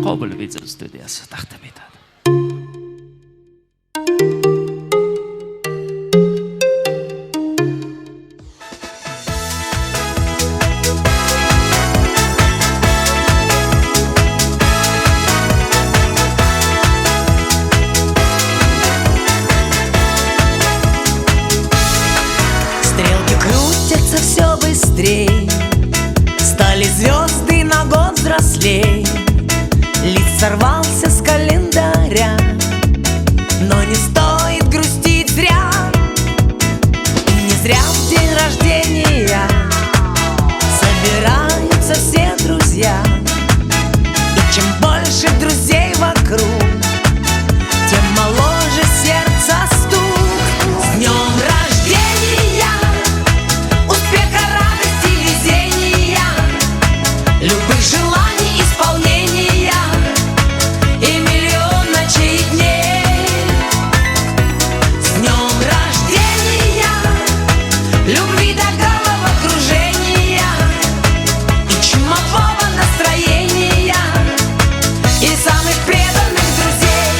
Kobul video studiyasi taqdim etadi. Стрелки крутятся все быстрее, стали звезды на год взрослей. Лист сорвался с календаря, но не стоит грустить зря. И не зря в день рождения собираются все друзья. И чем больше друзей вокруг, тем моложе сердца стук. С днем рождения, успеха, радости, везения, любых желаний исполнения и миллион ночей и дней. С днем рождения, любви до головокружения и чумового настроения и самых преданных друзей.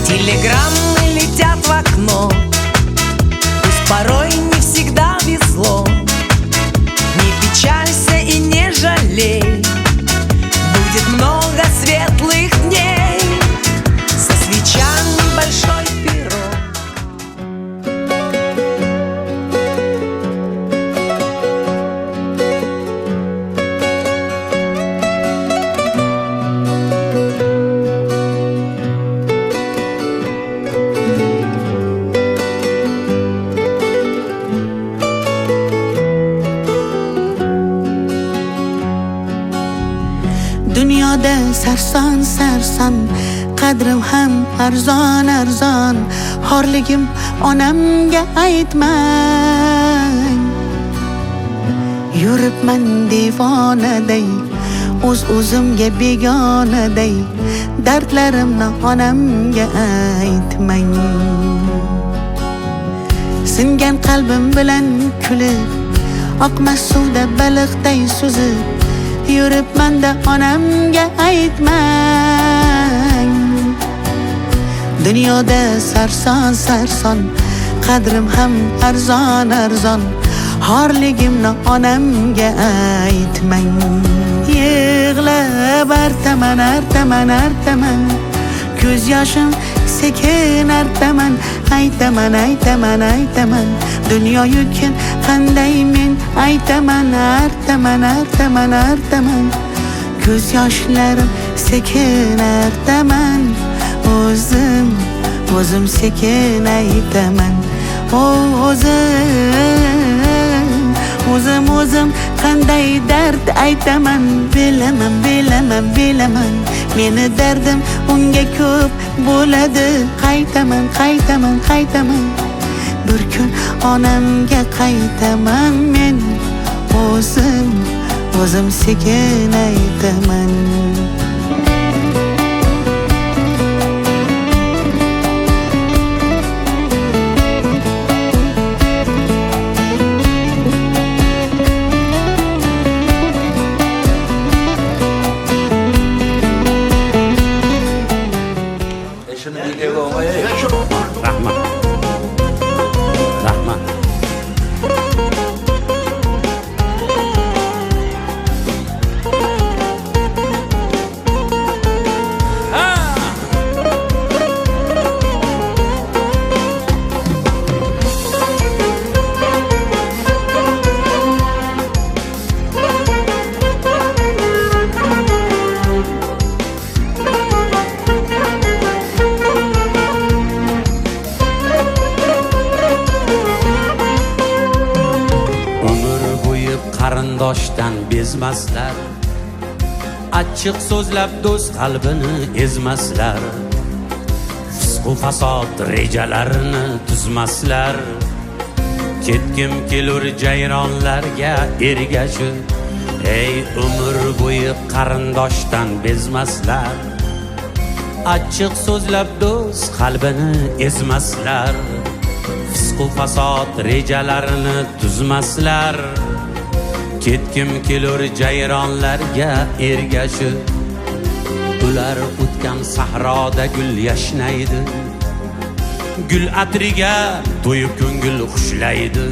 Телеграммы летят в окно, пусть порой не всегда везло. Не печалься и не жалей, будет много светлых дней. Со свечами большой пирог. Dunyoda sarson sarson, qadrim ham arzon arzon. Xorligim onamga aytmang. Yuribman devonaday, o'zimga begonaday. Dardlarimni onamga aytmang. Singan qalbim bilan kulib, oqmas suvda baliqday suzib, yuribman-da onamga aytmang. Dunyoda sarson sarson, qadrim ham arzon arzon. Xorligimni onamga aytmang. Yig'lab artaman artaman artaman, ko'z yoshim sekin artaman. Aytaman aytaman aytaman, dunyo yukin qanday men aytaman. Artaman artaman artaman, ko'z yoshlarim sekin artaman. O'zim sekin aytaman. O'zim qanday dard aytaman. Bilaman meni dardim unga ko'p bo'ladi. Qaytaman bir kun onamga qaytaman men. O'zim sekin aytaman. Rahmat. qarindoshdan bezmaslar, achchiq so'zlab do'st qalbini ezmaslar, fisq-u fasod rejalarini tuzmaslar. Ketkim kelur jayronlarga ergashib, ey umr bo'yi qarindoshdan bezmaslar, Achchiq so'zlab do'st qalbini ezmaslar, fisq va fasod rejalarini tuzmaslar. Ketkim kelur jayronlarga ergashib, ular o'tgan sahroda gul yashnaydi. Gul atriga to'yib ko'ngil xushlaydi.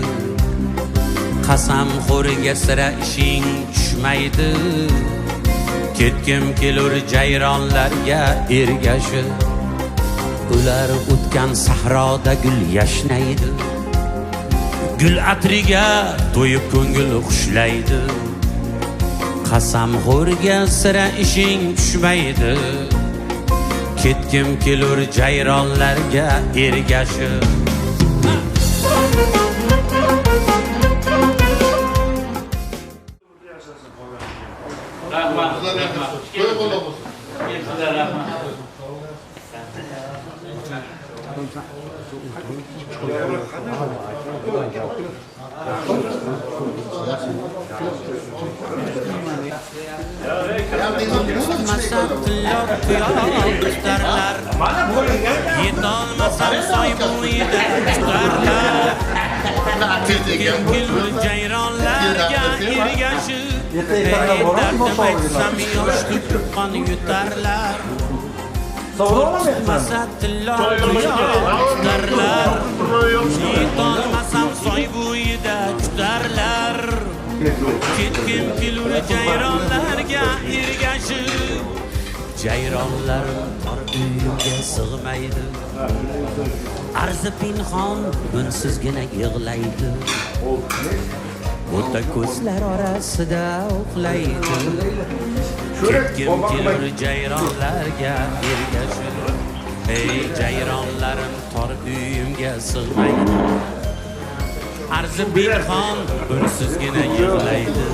Qasam xo'riga sira ishing tushmaydi. Ketkim kelur jayronlarga ergashib, ular o'tgan sahroda gul yashnaydi. Gul atriga to'yib ko'ngil xushlaydi. Qasam xo'rga sira ishing tushmaydi. Ketkim kelur jayronlarga ergashib. Yetolmasam soy bo'yida tutarlar. Kelur jayronlarga ergashib, dardim aytsam yosh tuqqan yutarlar. Masa tillo tutarlar. Yetolmasam soy bo'yida tutarlar. Ketkim kelur jayronlarga ergashib, jayronlar tor uyimga sig'maydi. Arzi pinhon bunsizgina yig'laydi. O'ta ko'zlar orasida uxlaydi. Ketkim kelur jayronlarga ergashib, ey jayronlarim tor uyimga sig'maydi. Arzi pinhon bunsizgina yig'laydi.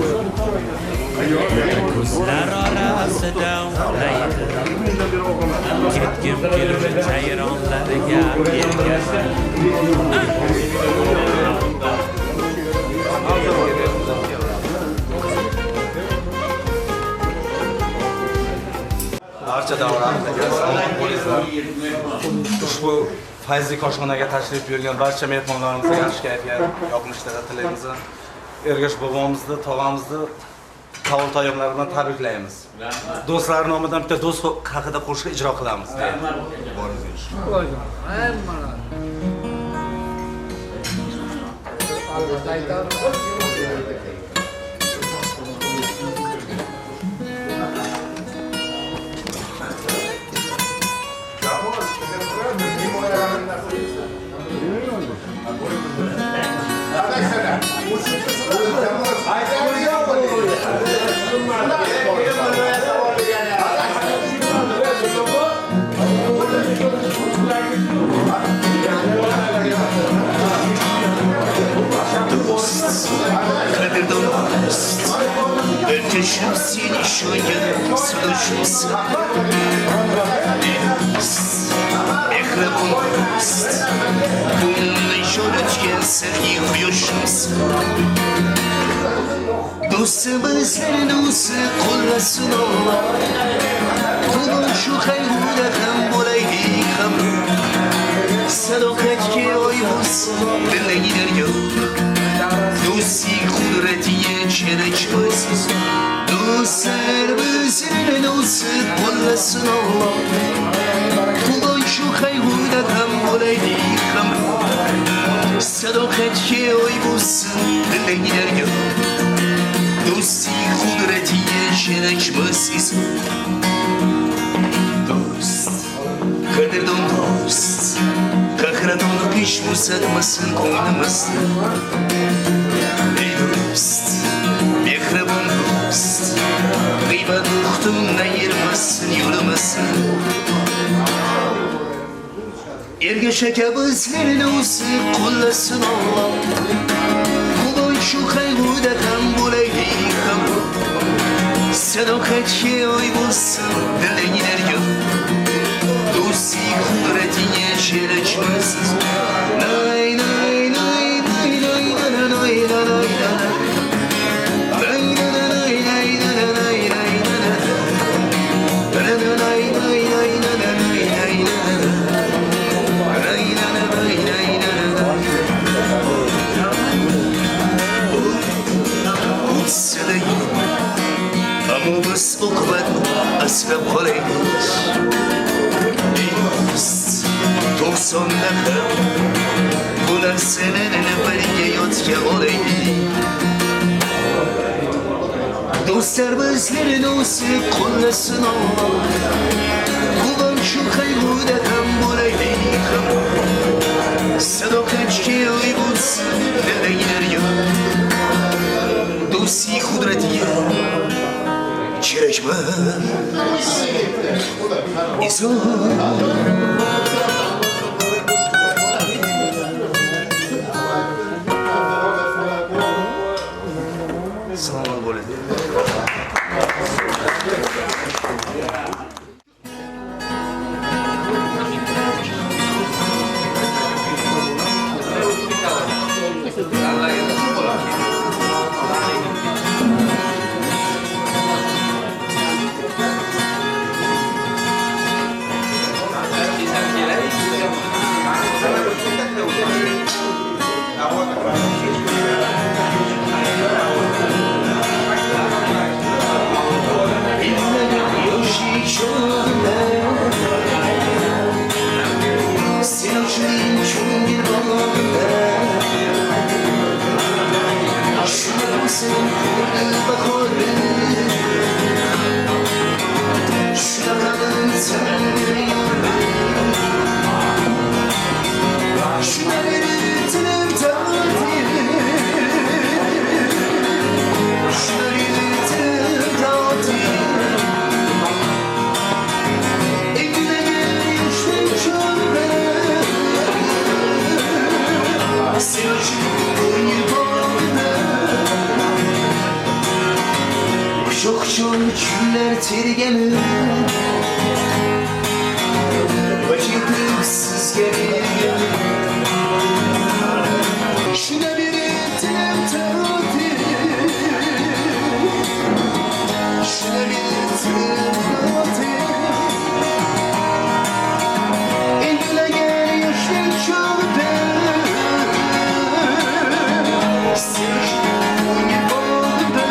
Ko'zlar orasida uxlaydi. Ketkim kelur jayronlarga ergashib. Barcha davralarga salom bo'linglar. Ushbu fayzli koshxonaga tashrif buyurgan barcha mehmonlarimizga yaxshi kayfiyat, yoqimishlar tilaymiz. Ergash bobomizni, tog'amizni savol tayyomlar bilan tabriklaymiz. Do'stlar nomidan bitta do'st haqida qo'shiq ijro qilamiz. Ötüşüm seni şoyun sılışımsın. Mehrabun dost, bununla şöretken sevgi huyuşumsın. Dostumuzun dostu kullasın Allah. Kulun şu kaygıda hem bulaydı hem. Sadakat ki oymuşsun, dinle gider yok. Dosti kudretiye çereçmesiz. Dostlarımızın dostu kullasın Allah. Kulun şu kaygıda hem bulaydı hem. Sadakat ki oymuşsun, dinle gider yok. Dosti kudretiye çereçmesiz. Dost, kaderdan dost. Kahradanlık hiç musatmasın koynumuzda. Ey dost, mehrabun dost. Gıybat uhdundan ayırmasın yolumuzda. Ergaşa kabızların dostu kullasın Allah. Kulun şu kaygıda hem bulaydı hem. Sadakat ki oymuşsun, dile gider yok. Dosti kudretiye çereçmesiz. Nay nay nay nay nay nay nay nay nay. Nay nay nay nay nay nay nay. sonda ham bu narsalarni birga yodga olaylik. Do'stlar bizlarni o'sib qo'llasin Alloh. Quvonchu qayg'uda ham bo'laylik. Sadoqatga uy bo'lsin dadanglarga. Do'stlik qudratiga kerakmas inson. Salomat bo'ling. Küller tergelir, vakitsiz gelir. Şuna bir etem tatil, şuna bir etem tatil. Eline gel yaşlı çölde, seviştim yolda.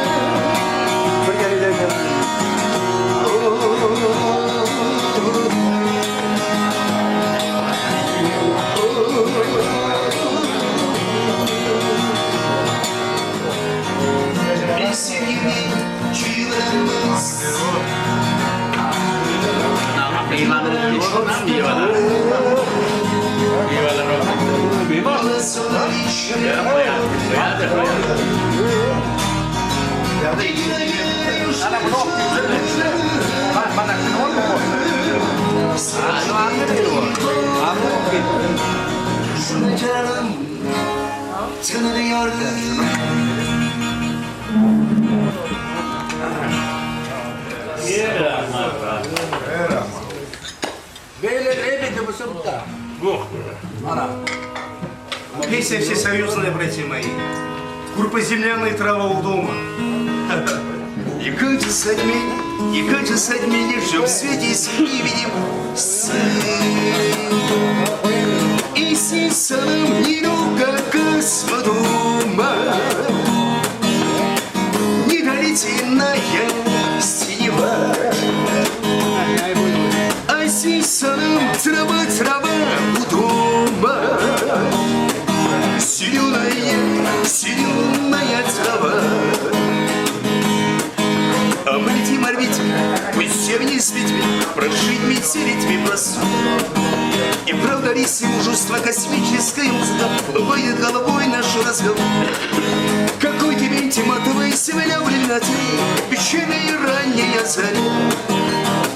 Песня всесоюзная, братья мои. Группа «Земляная трава» у дома. И как же с одни не ждем в свете, не видим сын. И с ним самым не рука космо дома. Недолетенная синева. А с ним самым трава у дома. Зеленая трава. А мы летим орбитами, мы все вниз с ведьми, прожить метелитьми просту. И правда ли с мужества космическая музыка выйдет головой наш разговор? Какой тебе интиматовый земля в лимнате, печальная ранняя заря.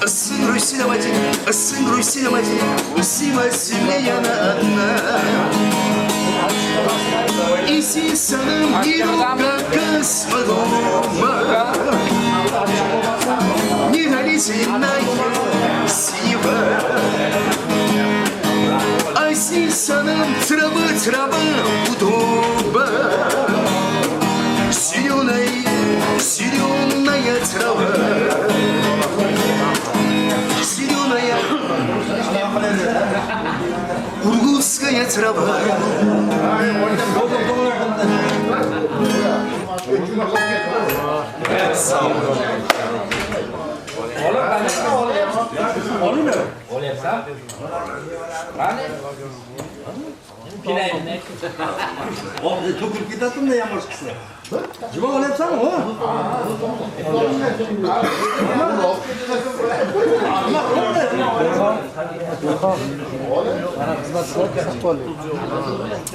А сын Руси на матери, усима земля она одна. И сисаным не рука космо дома. Недолетенная синева. А сисаным трава у дома. Зеленая трава. Зеленая ургутская трава. To'kilib ketadimi yamash qilsa? Juma olyapsanmi o?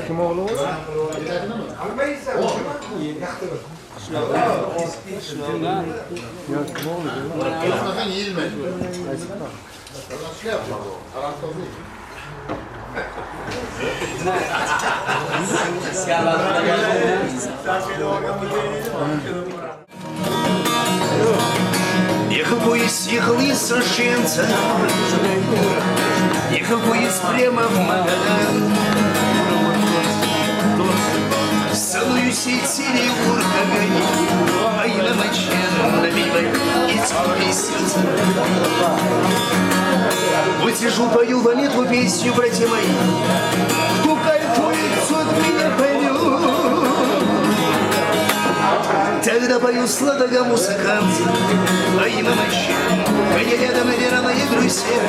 Kim o'g'li? Ехал поезд, ехал из Сашенца, ехал поезд прямо в Магадан. Целую сетили уркагани, а я на моче набивай и теплые сердца. Вот сижу, пою вам эту песню, братья мои, кто кайфует, тот меня поймет. Тогда пою сладого музыканта, а им ночи, где рядом верная друзья.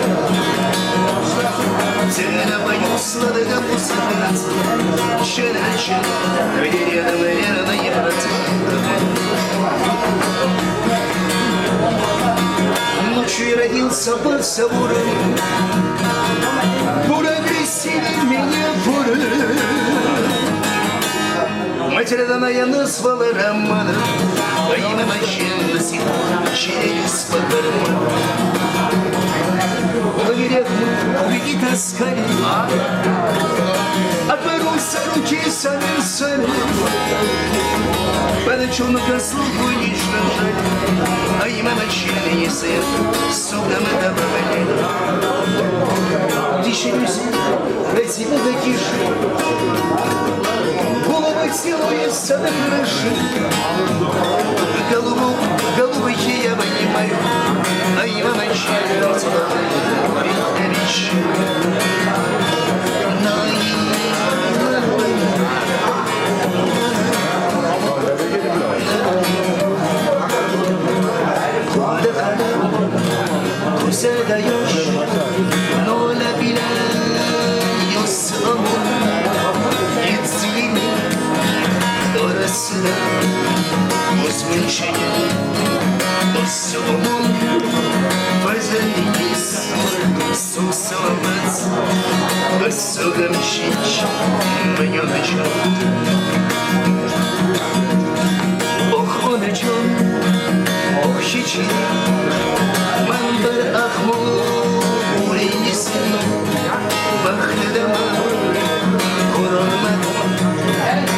Тогда пою сладого музыканта, че-на-че, где рядом верная брата. Ночью родился под собором, Бура крестили меня буры. Мать родная назвала Романа, а имя мощен до сих пор через погором. В лагерях мы беги таскали, отберутся руки сами. По ночам на кослуху нежно жали, а имя мощен не сын, судом добавили. Дичились, дайте ему до тиши, головой целуется на крыше. Голубые я понимаю, а его начали вещи. Куда даешь, но напиляешь саму. Возмущение, особому позалились, сусаломец, особым чич, мне начал. Ох, он о чем, ох, чичи, мамбар ахму, улини сыну, бахнедама, коронмат.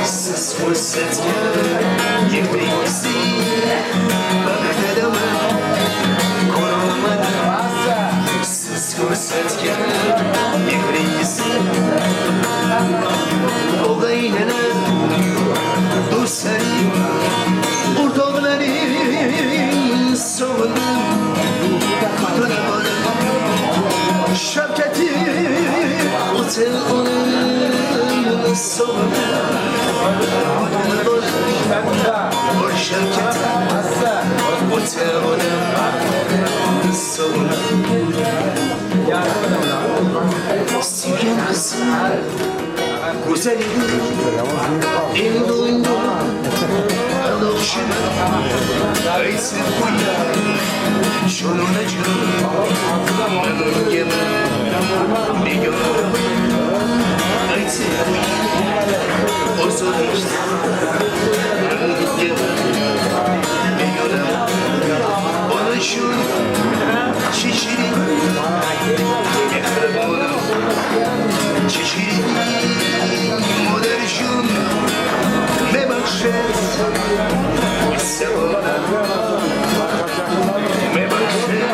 Сквозь сатья не принеси, бахнедама, коронмат. Сквозь сатья не принеси, Olgaynana dusari Urdoğların soğundan Kutlanamadım Şapkati Otel onun soğundan Kutlanamadım O şapkati Otel onun soğundan Sevgen kızım Güzelim, en doydu, alışına, aysı kuya, şunun acı, anın gemi, bir gün, aysı kuya, o sonuçta, anın gemi, bir gün, ona şun, şişirin, ekranım, şişirin, Мудрежун, не бахшет, весело, не бахшет.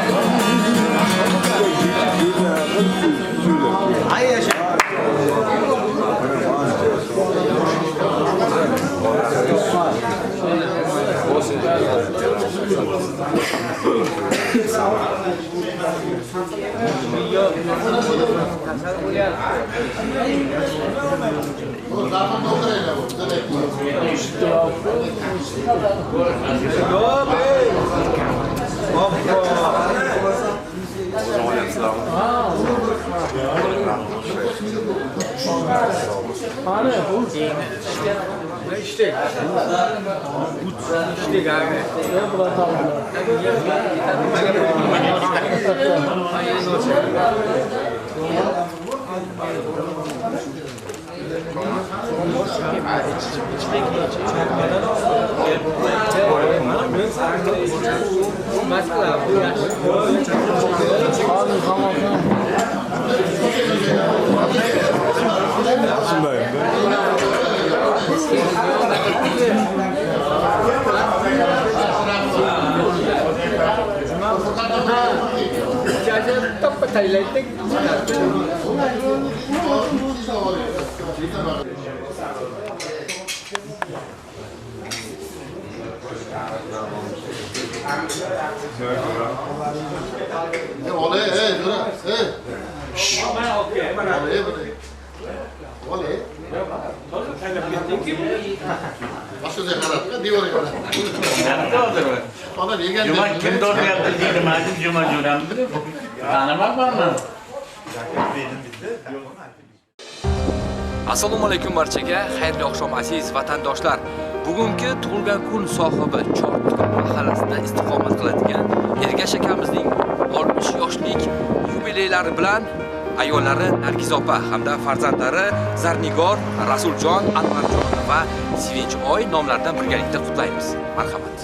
Assalomu alaykum barchaga, xayrli oqshom aziz vatandoshlar. Bugungi tug'ilgan kun sohibi Chortoq mahallasida istiqomat qiladigan Ergash akamizning 60 yoshlik yubileylari bilan ayollari Nargiz opa hamda farzandlari Zarnigor, Rasuljon, Anvarjon va Sevinchoy nomlaridan birgalikda qutlaymiz. Marhamat.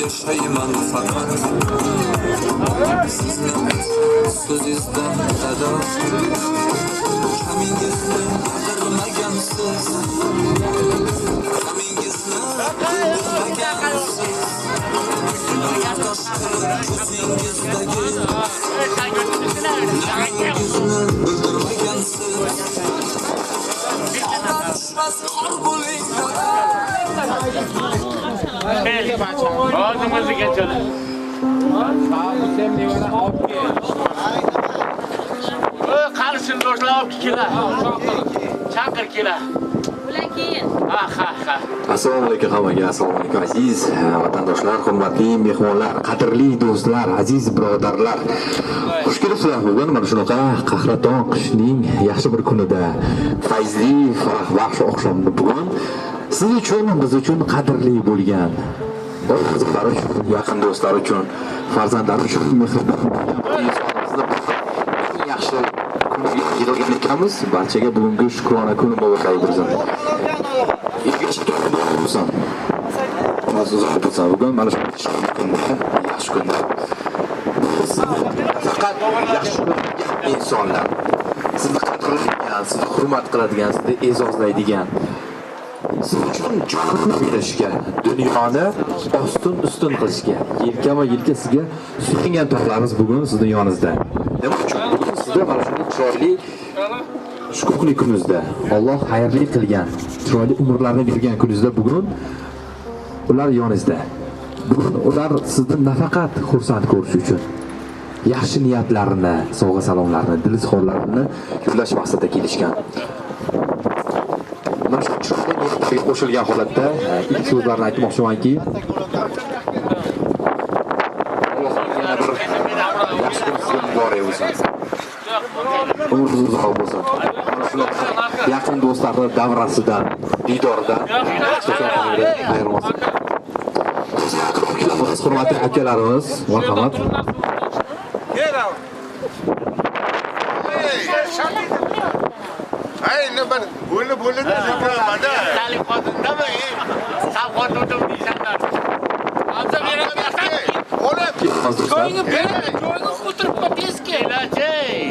Yaşayman fakat sözüzden eda Kamingizni bildirmagansiz Kamingizni bildirmagansiz Yo'ldosh qilib ko'zingizdagi Kamingizni bildirmagansiz Tushmas xor bo'ling Ağzımızı geçelim. Sen nevara alıp gel. Kalsın dostlar alıp kila. Çakır kila. Assalomu alaykum hammaga, assalomu alaykum aziz vatandoshlar, hurmatli mehmonlar, qadrli do'stlar, aziz birodarlar. Xush kelibsizlar bugun mana shunaqa qahraton qishning yaxshi bir kunida, fayzli, farahbaxsh oqshomda bugun siz uchun, biz uchun qadrli bo'lgan qiziqlar uchun, yaqin do'stlar uchun, farzandlar uchun mehribon yaxshi kunga yig'ilgan ekanmiz. Barchaga bugungi shukrona kuni muborak bo'lsin. Bugun mana shu yaxshi kunda faqat yaxshi insonlar sizni qadrlaydigan, sizni hurmat qiladigan, sizni e'zozlaydigan, siz uchun jonini berishga, dunyoni ostin ustun qilishga, yelkama-yelka sizga suyangan tog'larimiz bugun sizning yoningizda. Nima uchun bugun sizga mana shunday chiroyli shukrli kuningizda, Alloh xayrli qilgan, chiroyli umrlarni bergan kuningizda bugun ular yoningizda. Bugun ular sizni nafaqat xursand ko'rish uchun yaxshi niyatlarini, sovg'a salomlarini, dil izhorlarini yo'llash maqsadida kelishgan. Mana shu chiroyli niyatlarga qo'shilgan holatda ilk so'zlarni aytmoqchimanki, Alloh yana bir yaxshi kun sizga muborak bo'lsin. Umringiz uzoq bo'lsin. Mana shu yaqin do'stlarni davrasidan, diydoridan ayrilmasin. Hurmatli akalarimiz, marhamat. Hey, ne ben böyle de bana. Tali kodunda mı? Sağ kodunda mı diyecekler? Amca verip yasak. Koyunu kuturup patiski.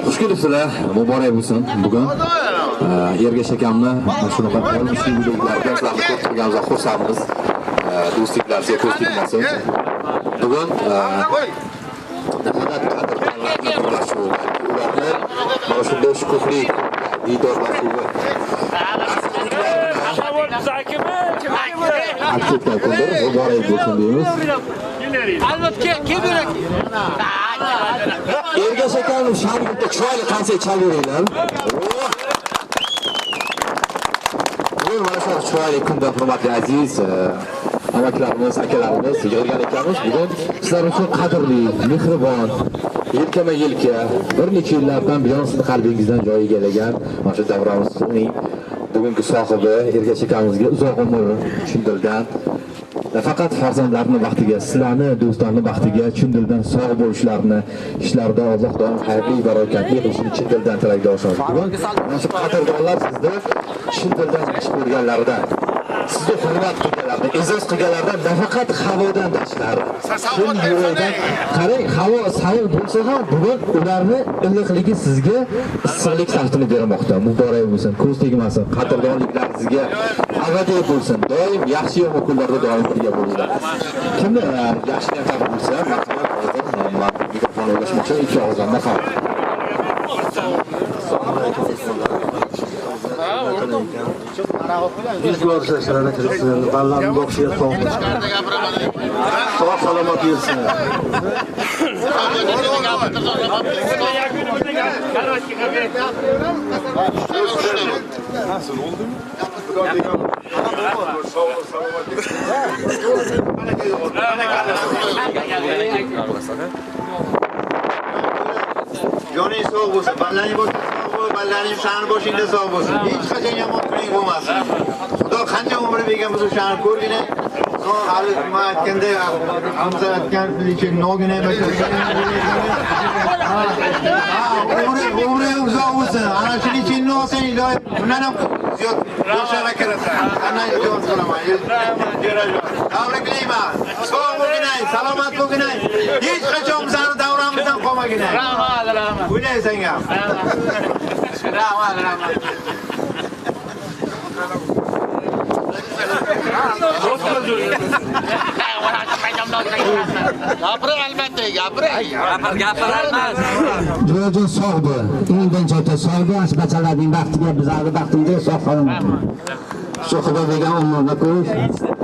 Xush kelibsizlar, muborak bo'lsin bugun. Ergash akamni shunaqa olmishli videolarga sizlarni ko'rtirganimizdan xursandmiz. Do'stliklaringizga ko'z tegmasin. Bugun nafaqat qadrlarini birlashuv, ularni mana shunday shukuhli diydorlashuvi Aktivdan kundir muborak bo'lsin deymiz. Albatta, kim kerak? Ergash akani shogirdda chiroyli konsert chalveringlar. Bugun mana shu chiroyli kunda hurmatli aziz amakilarimiz, akalarimiz yig'ilgan ekanmiz. Bugun sizlar uchun qadrli, mehribon, yelkama-yelka bir necha yillardan buyon sizni qalbingizdan joy egallagan mana shu davramizning bugungi sohibi Ergash akamizga uzoq umr, chin dildan faqat farzandlarning baxtiga, sizlarni do'stlarning baxtiga chin dildan sog' bo'lishlarini, ishlarida Alloh doim xayrli, barokatli qilishini chin dildan tilakdoshmiz. Bugun mana shu qadrdonlar sizni chin dildan yaxshi ko'rganlaridan, sizni hurmat qilganlaridan, e'zoz qilganlaridan nafaqat havodan tashqari, chin yurakdan qarang, havo sovuq bo'lsa ham bugun ularni iliqligi sizga issiqlik taftini bermoqda. Muborak bo'lsin, ko'z tegmasin, qadrdonliklaringizga abadiy bo'lsin. Doim yaxshi yomon kunlarda doim birga bo'linglar. Kimni yaxshi niyat bo'lsa, marhamat hozir mikrofon ulashmoqchi, ikki og'izdan marhamat. Biz ko'rsatishlarni kirsin, ballarni boqishiga sog' salomat yursin. Nasıl oldu mu? Joning sog' bo'lsin, ballaring bo'lsin, ballaring sha'ni boshingda sog' bo'lsin. Hech qachon yomon kuning bo'lmasin. Xudo qancha umr bergan bo'lsa, sha'ni ko'rgina. Hali nima aytganda, Hamza aytgan lekin nogina emas. Umri uzoq bo'lsin. Ana shuning uchun olsang, iloyim, bundan ham ziyod yoshlarga kirasan. Qanday iltimos qilaman? Tabriklayman. Sog' bo'lginay, salomat bo'lginay. Hech qachon bizning davramizdan qolmaginay. Rahmat, rahmat. O'ylaysan ham. Rahmat, rahmat. Gapir albatta, gapirarman. Jo'ja sog' bo'l. Undan chota sog' bo'l, bachchalarning baxtiga, bizlarning baxtimizga sog' qoling. Shu Xudo degan umrni ko'rish,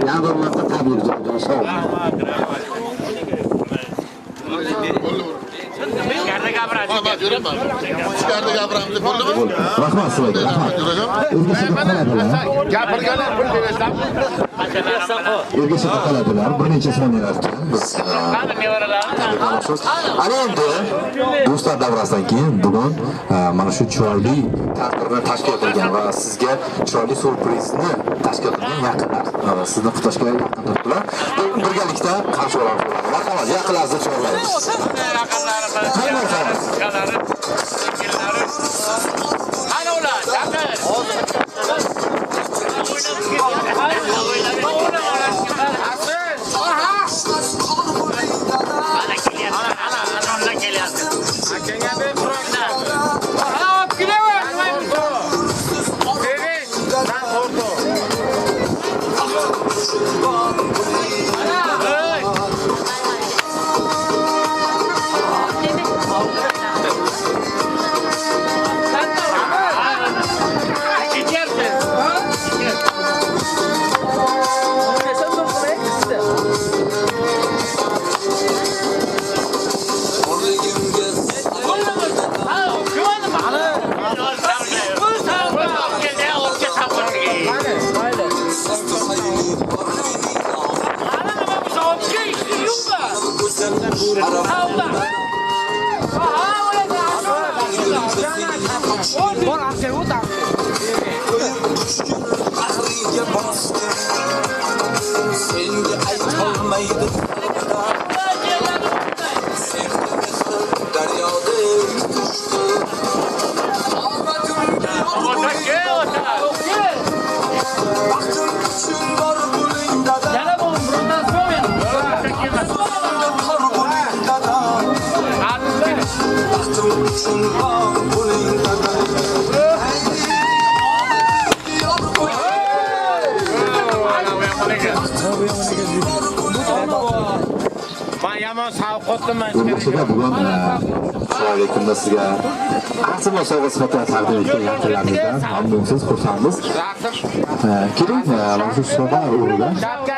yana bir marta tabrik jo'ja sog'. Ichkarida gapiramiz. Ichkarida gapiramiz, bo'ldimi? Rahmat sizlarga, rahmat. Gapirganlar bir berasizlar. Ergash qoladilar, bir necha soniyalarcha biz ana endi do'stlar davrasidan keyin bugun mana shu chiroyli tadbirni tashkil qilgan va sizga chiroyli surprizni tashkil qilgan yaqinlar sizni qutlashga yaqin turibdilar. Birgalikda qarshi olamiz. Marhamat, yaqinlaringizni chorlaymiz. Qani ular, chaqir. Senga aytolmaydi daryoda baxtim uchun bor bo'ling dada. Yana bu bundan so'ng baxtim uchun bor bo'ling dada. Ben yaman sağ O'zbekistonda bugun chiroyli kunda sizga arzon sovg'a sifatida taqdim etgan yaqinlaringizdan mamnunsiz, xursandmiz. Keling, mana shu sovg'a o'rnida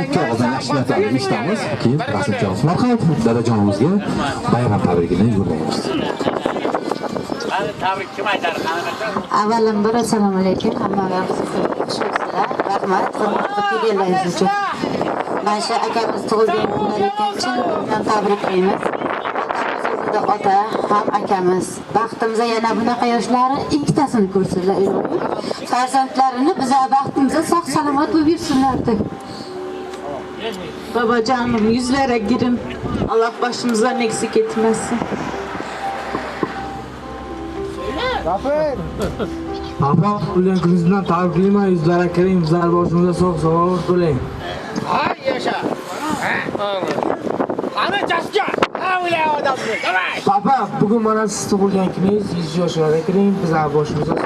ikki og'izdan yaxshi gaplarni eshitamiz. Keyin Rasuljon Usmonxonov dadajonimizga bayram tabrigini yo'llaymiz. Avvalambor assalomu alaykum. Hammaga xushxabar. Rahmat. Kelganingiz uchun. Mana shu akamiz tug'ilgan kunlar ekan, chin tabriklaymiz. Otamiz ota ham akamiz. Baxtimizga yana bunaqa yoshlarni ikkitasini ko'rsinlar. Farzandlarini bizga baxtimizga sog' salomat bo'lib yursinlar deb. Babajonim yuzlariga girin. Alloh boshimizdan eksik etmasin. Papa, ular krizdan tabriklayman, yuzlariga kiring, bizlar boshimizga sog' salomat bo'ling. Hay yaşa. Ana çaşca. Ha ulan odamni. Davay. Papa, bugun mana siz tug'ilgan kuningiz, 100 yoshlarga kiring, bizlar boshimizga sog'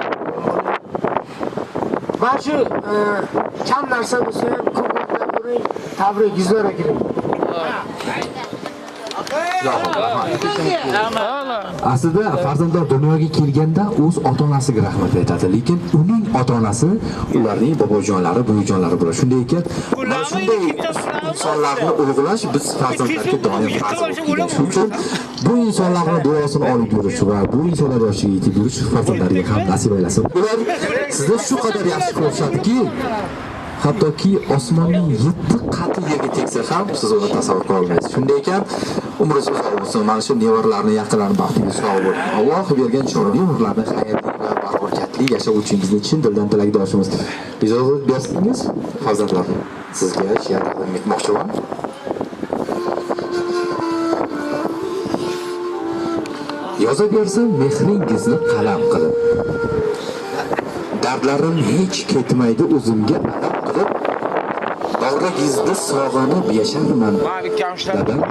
mana shu kam narsa bo'lsa ham ko'proq ko'ring, tabrik yuzlariga kiring. Aslida farzandlar dunyoga kelganda o'z ota-onasiga rahmat aytadi, lekin uning ota-onasi ularning bobojonlari, buvijonlari bo'ladi. Shunday ekan, mana shunday insonlarni ulug'lash biz farzandlarga doim farz bo'lgan. Shuning uchun bu insonlarning duosini olib yurish va bu insonlar yoshiga yetib yurish farzandlarga ham nasib aylasin. Ular sizni shu qadar yaxshi ko'rishadiki, hattoki osmonning 7 qati yerga tegsa ham siz uni tasavvur qila olmaysiz. Shunday ekan, umringiz uzoq bo'lsin. Mana shu nevarlarni, yaqinlarni baxtiga sog' bo'ling. Alloh bergan chiroyli umrlarni xayrli va barakatli yashovchingizni chin dildan tilakdoshimiz. Ijozat bersangiz, farzandlar, sizga she'r taqdim etmoqchiman. Yozaversam mehringizni qalam qilib. Dardlarim hech ketmaydi o'zimga alam qilib. Bag'ringizda sog'inib yasharman. Dadam,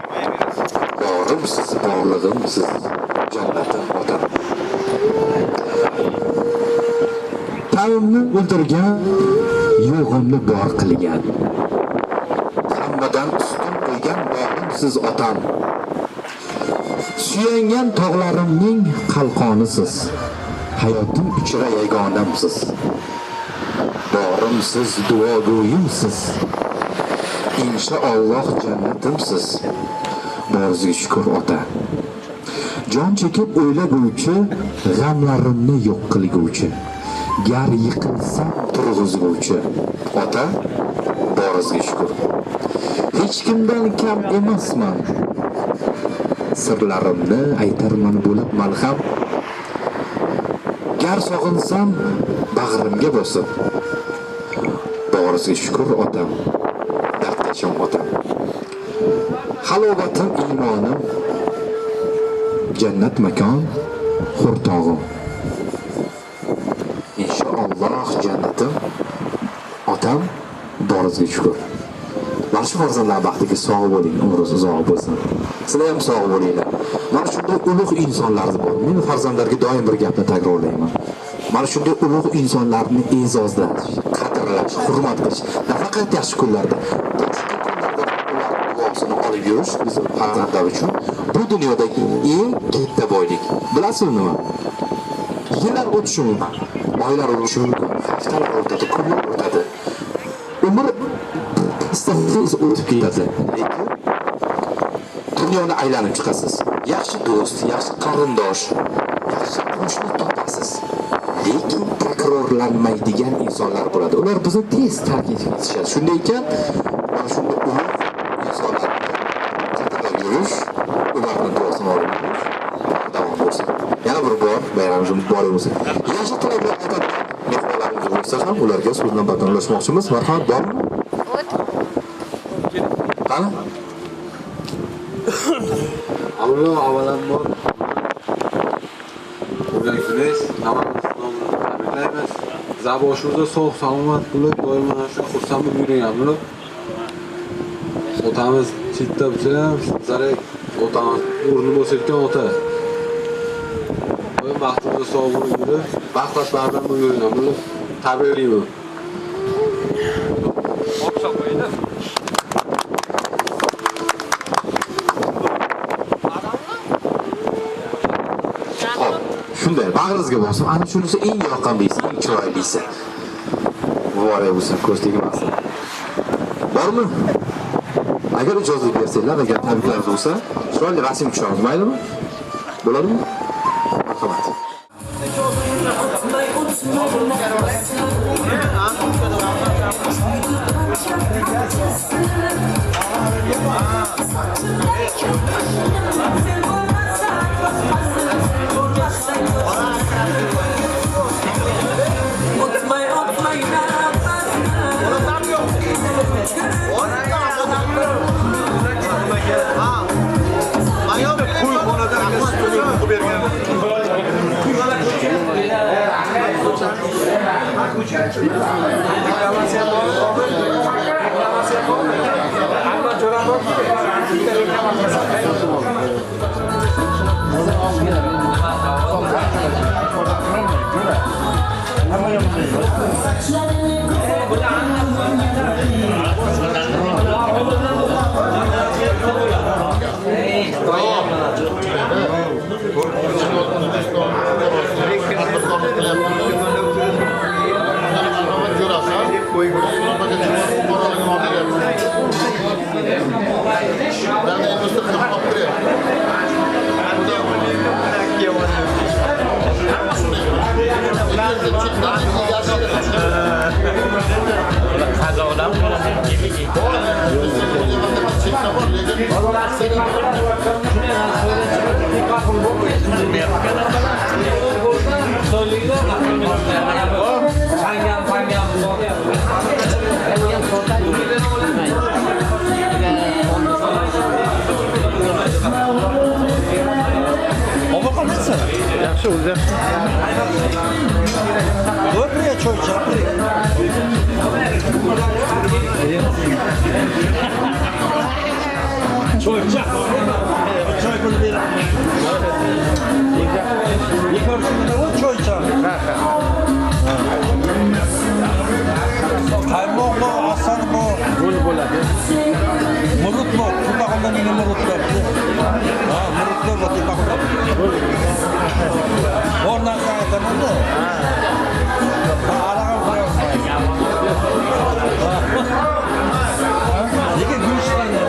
borim siz, borlig'im siz, jannatim otam. Tavimni o'ldirgan, yo'g'imni bor qilgan. Hammadan ustun qo'ygan borim siz otam. Suyangan tog'larimning qalqonisiz. Hayotim ichra yagonamsiz. Borimsiz, duogo'yimsiz. Inshaalloh jannatimsiz. Boringizga shukr ota. Jon chekib o'ylaguvchi, g'amlarimni yo'q qilguvchi. Gar yiqilsam turg'izguvchi. Ota, boringizga shukr. Hech kimdan kam emasman. Sirlarimni aytarman bo'lib malham. Gar sog'insam bag'rimga bosib. Boringizga shukr otam. Dardkashim otam. Halovatim iymonim. Jannat makon hurtog'im. Inshaalloh jannatim otam. Boringizga shukr. Mana shu farzandlar baxtiga sog' bo'ling, umringiz uzoq bo'lsin. Sizlar ham sog' bo'linglar. Mana shunday ulug' insonlar bor. Men farzandlarga doim bir gapni takrorlayman. Mana shunday ulug' insonlarni e'zozlash, qadrlash, hurmat qilish, nafaqat yaxshi kunlarda, boshqa kunlarda ularning duosini olib yurish bizim farzandlar uchun bu dunyodagi eng katta boylik. Bilasizmi nima? Yillar o'tishi mumkin, oylar o'tishi mumkin, haftalar o'tadi, kunlar o'tadi. Umr istiqsiz o'tib ketadi. Lekin dunyoni aylanib chiqasiz. Yaxshi do'st, yaxshi qarindosh, yaxshi qo'shni topasiz. Lekin takrorlanmaydigan insonlar bo'ladi. Ular bizni tez tark etib ketishadi. Shunday ekan, mana shunday ulug' insonlarni qadrlab yurish, ularning duosini olib yurish davom bo'lsin. Yana bir bor bayramingiz muborak bo'lsin. Yaxshi tilaklar aytadigan mehmonlarimiz bo'lsa ham ularga so'z navbatini ulashmoqchimiz. Marhamat, bormi? Qani? Alloh avvalambor o'rganishimiz, hammamiz tabriklaymiz. Zaboshimizda sog' salomat bo'lib, doim mana shu xursand bo'lib yuring. Otamiz chetda bo'lsa ham, sizlarga otamiz o'rni bo'sayotgan ota. Doim baxtimizda sog' bo'lib yurib, baxt bilan bo'lib yuring. Tabriklayman. shunday bag'ringizga bosib, ana shunisi eng yoqqanlisi, eng chiroylisi. Voray bo'lsa ko'z tegmasin. Bormi? Agar ijozat bersanglar, agar tabriklar bo'lsa, chiroyli rasm tushamiz, maylimi? Bo'ladimi? Marhamat. Yaxshi o'zi. O'rniga choy chaqiring. Choy chaqiring. Choy pul beraman. Yekorsimda o choy chaqiring. Qaymoqmi, asalmi? Bo'ladi. Murutmi? Shunda qanday nega murutlar? Ha, murutlar va tepaqlar. Bor narsa aytaman-da. Arag'am qo'yasizlar. Nega go'sht qanday?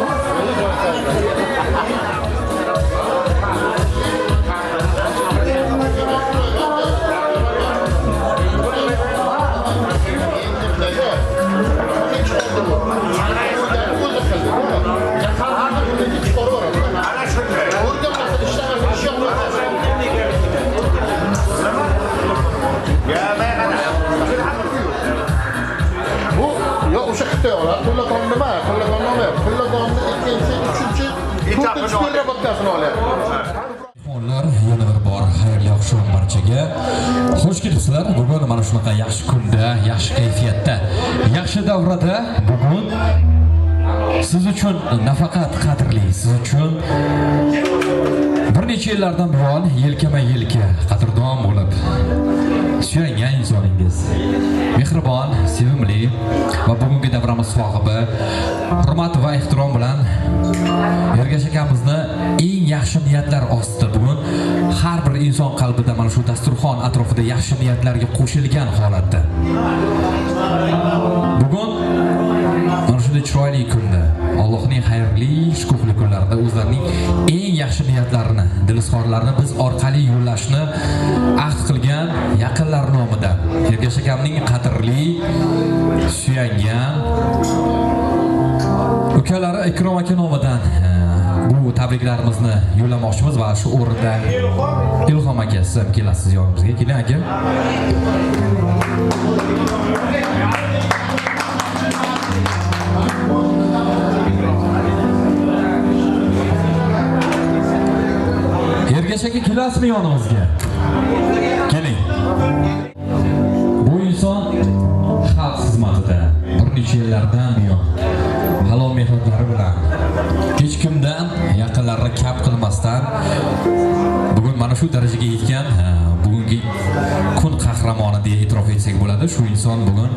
Mehmonlar, yana bir bor xayrli oqshom barchaga. Xush kelibsizlar. Bugun mana shunaqa yaxshi kunda, yaxshi kayfiyatda, yaxshi davrada bugun siz uchun nafaqat qadrli, siz uchun bir necha yillardan buyon yelkama-yelka qadrdon bo'lib suyangan insoningiz, mehribon, sevimli va bugungi davramiz sohibi, hurmat va ehtirom bilan Ergash akamizni eng yaxshi niyatlar ostida bugun har bir inson qalbida mana shu dasturxon atrofida yaxshi niyatlarga qo'shilgan holatda bugun mana shunday chiroyli kunda, Allohning xayrli, shukrli kunlarida o'zlarining eng yaxshi niyatlarini, dilizxorlarini biz orqali yo'llashni ahd qilgan yaqinlar nomidan Ergash akamning qadrli, suyangan ukalari Ikrom aka nomidan bu tabriklarimizni yo'llamoqchimiz va shu o'rinda Ilhom aka, siz ham kelasiz yonimizga. Keling aka. Ergash aka kelasizmi yonimizga? Keling. Bu inson xalq xizmatida bir necha yillardan buyon halol mehnatlari bilan hech kimdan yaqinlarini kap qilmasdan bugun mana shu darajaga yetgan bugungi kun qahramoni deya e'tirof etsak bo'ladi. Shu inson bugun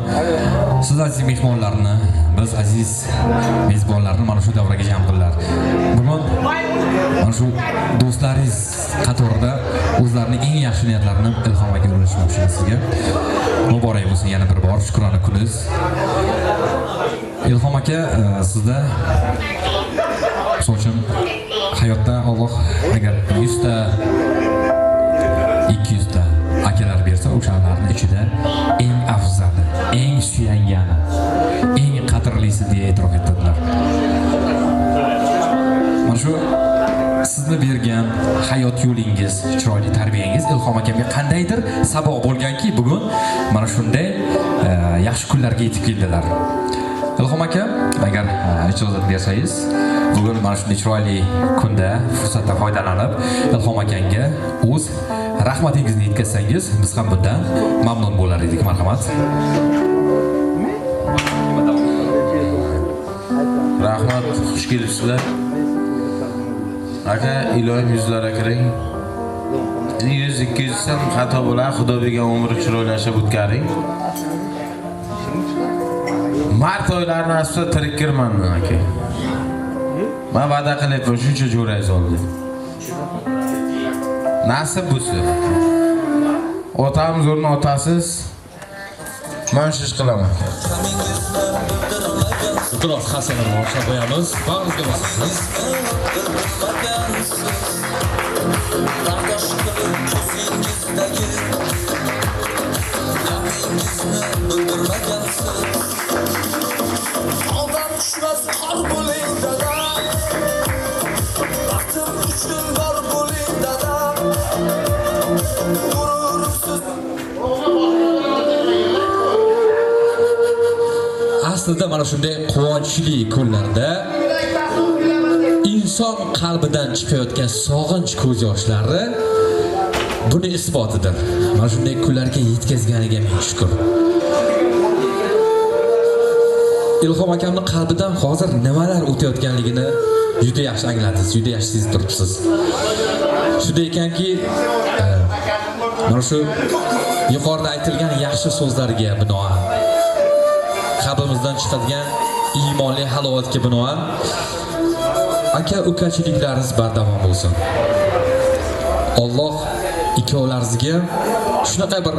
siz aziz mehmonlarni, aziz mezbonlarni mana shu davraga jam qildilar. Bugun mana shu do'stlaringiz qatorida o'zlarining eng yaxshi niyatlarini Ilhom aka ulashmoqchiman sizga. Muborak bo'lsin yana bir bor shukrona kuningiz. Ilhom aka, sizda so'chim hayotda Alloh agar 100 ta 200 ta akalar bersa, o'shalarning ichida eng afzali, eng suyangani, eng qadrlisi deya e'tirof etdilar. Mana shu sizni bergan hayot yo'lingiz, chiroyli tarbiyangiz Ilhom akamga qandaydir sabab bo'lganki, bugun mana shunday yaxshi kunlarga yetib keldilar. Ilhom aka, agar ijozat bersangiz, bugun mana shunday chiroyli kunda fursatdan foydalanib Ilhom akanga o'z rahmatingizni yetkazsangiz, biz ham bundan mamnun bo'lar edik. Marhamat. Rahmat, xush kelibsizlar. Aka, iloyim yuzlarga kiring. 100-200 ham xato bo'lar, Xudo bergan umri chiroyli yashab o'tkaring. Mart oylarini aslida tirik kirman aka. Men va'da qilyapman, shuncha jo'rangiz oldi. Nasib bo'lsa. Otamiz o'rni otasiz. Men shish qilaman. Biroz hasanlar boshlab qo'yamiz. Bag'rizga bosasiz. Odam tushmas qor bo'ling dada. Vaqtim uchun bor bo'ling dada. Aslida mana shunday quvonchli kunlarda inson qalbidan chiqayotgan sog'inch ko'z yoshlari buni isbotidir. Mana shunday kunlarga yetkazganiga ming shukr. Ilhom akamning qalbidan hozir nimalar o'tayotganligini juda yaxshi angladingiz, juda yaxshi sezib turibsiz. Shunday ekanki, mana shu yuqorida aytilgan yaxshi so'zlarga binoan, qalbimizdan chiqadigan iymonli halovatga binoan aka-ukachiliklaringiz bardavom bo'lsin. Alloh ikkovlaringizga shunaqa bir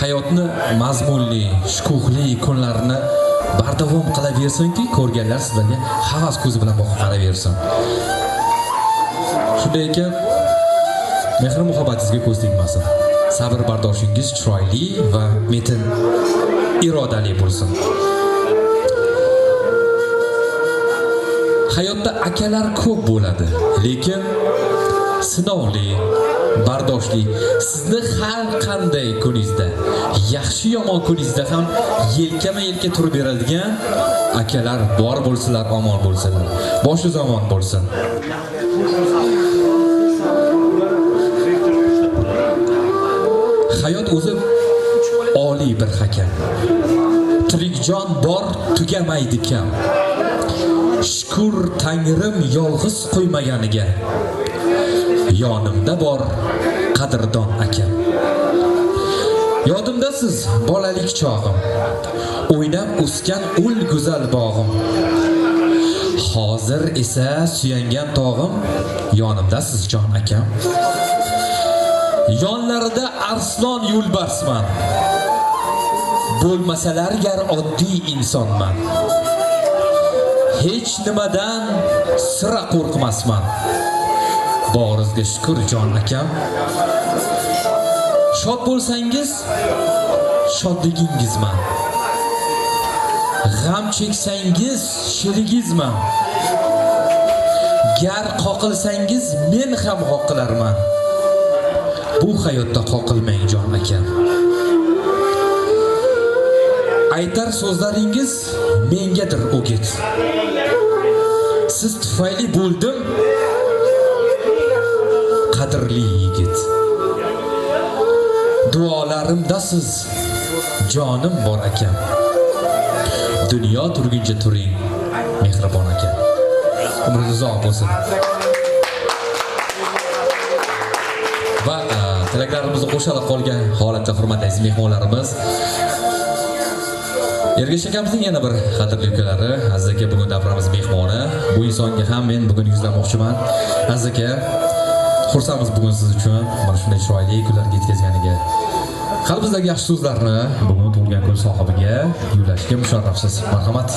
hayotni mazmunli, shukuhli kunlarini bardavom qilaversinki, ko'rganlar sizlarga havas ko'zi bilan boqib qaraversin. Shunday ekan, mehr muhabbatingizga ko'z tegmasin. Sabr bardoshingiz chiroyli va metin irodali bo'lsin. Hayotda akalar ko'p bo'ladi, lekin sinovli, bardoshli, sizni har qanday kuningizda, yaxshi yomon kuningizda ham yelkama-yelka turib beradigan akalar bor bo'lsalar, omon bo'lsalar, boshi zamon bo'lsin. Hayot o'zi oliy bir hakam. Tirik jon bor, tugamaydi kam. Shukr Tangrim yolg'iz qo'ymaganiga. Yonimda bor qadrdon akam. Yodimdasiz bolalik chog'im, o'ynab o'sgan ul go'zal bog'im. Hozir esa suyangan tog'im, yonimdasiz jon akam. Yonlarida arslon yo'lbarsman. Bo'lmasalar gar oddiy insonman. Hech nimadan sira qo'rqmasman. Boringizga shukr jon akam. Shod bo'lsangiz, shodligingizman. G'am cheksangiz, sherigizman. Gar qoqilsangiz, men ham qoqilarman. Bu hayotda qoqilmang jon akam. Aytar so'zlaringiz mengadir o'git. Siz tufayli bo'ldim qadrli yigit. Duolarimdasiz jonim bor akam. Dunyo turguncha turing mehribon akam. Umringiz uzoq bo'lsin. Va tilaklarimizni qo'shilib qolgan holatda hurmatli aziz mehmonlarimiz Ergash akamizning yana bir qadrli ukalari, Aziz aka bugun davramiz mehmoni. Bu insonga ham men bugun yuzlamoqchiman. Aziz aka, xursandmiz bugun siz uchun mana shunday chiroyli kunlarga yetkazganiga. Qalbimizdagi yaxshi so'zlarni bugun tug'ilgan kun sohibiga yo'llashga musharrafsiz. Marhamat.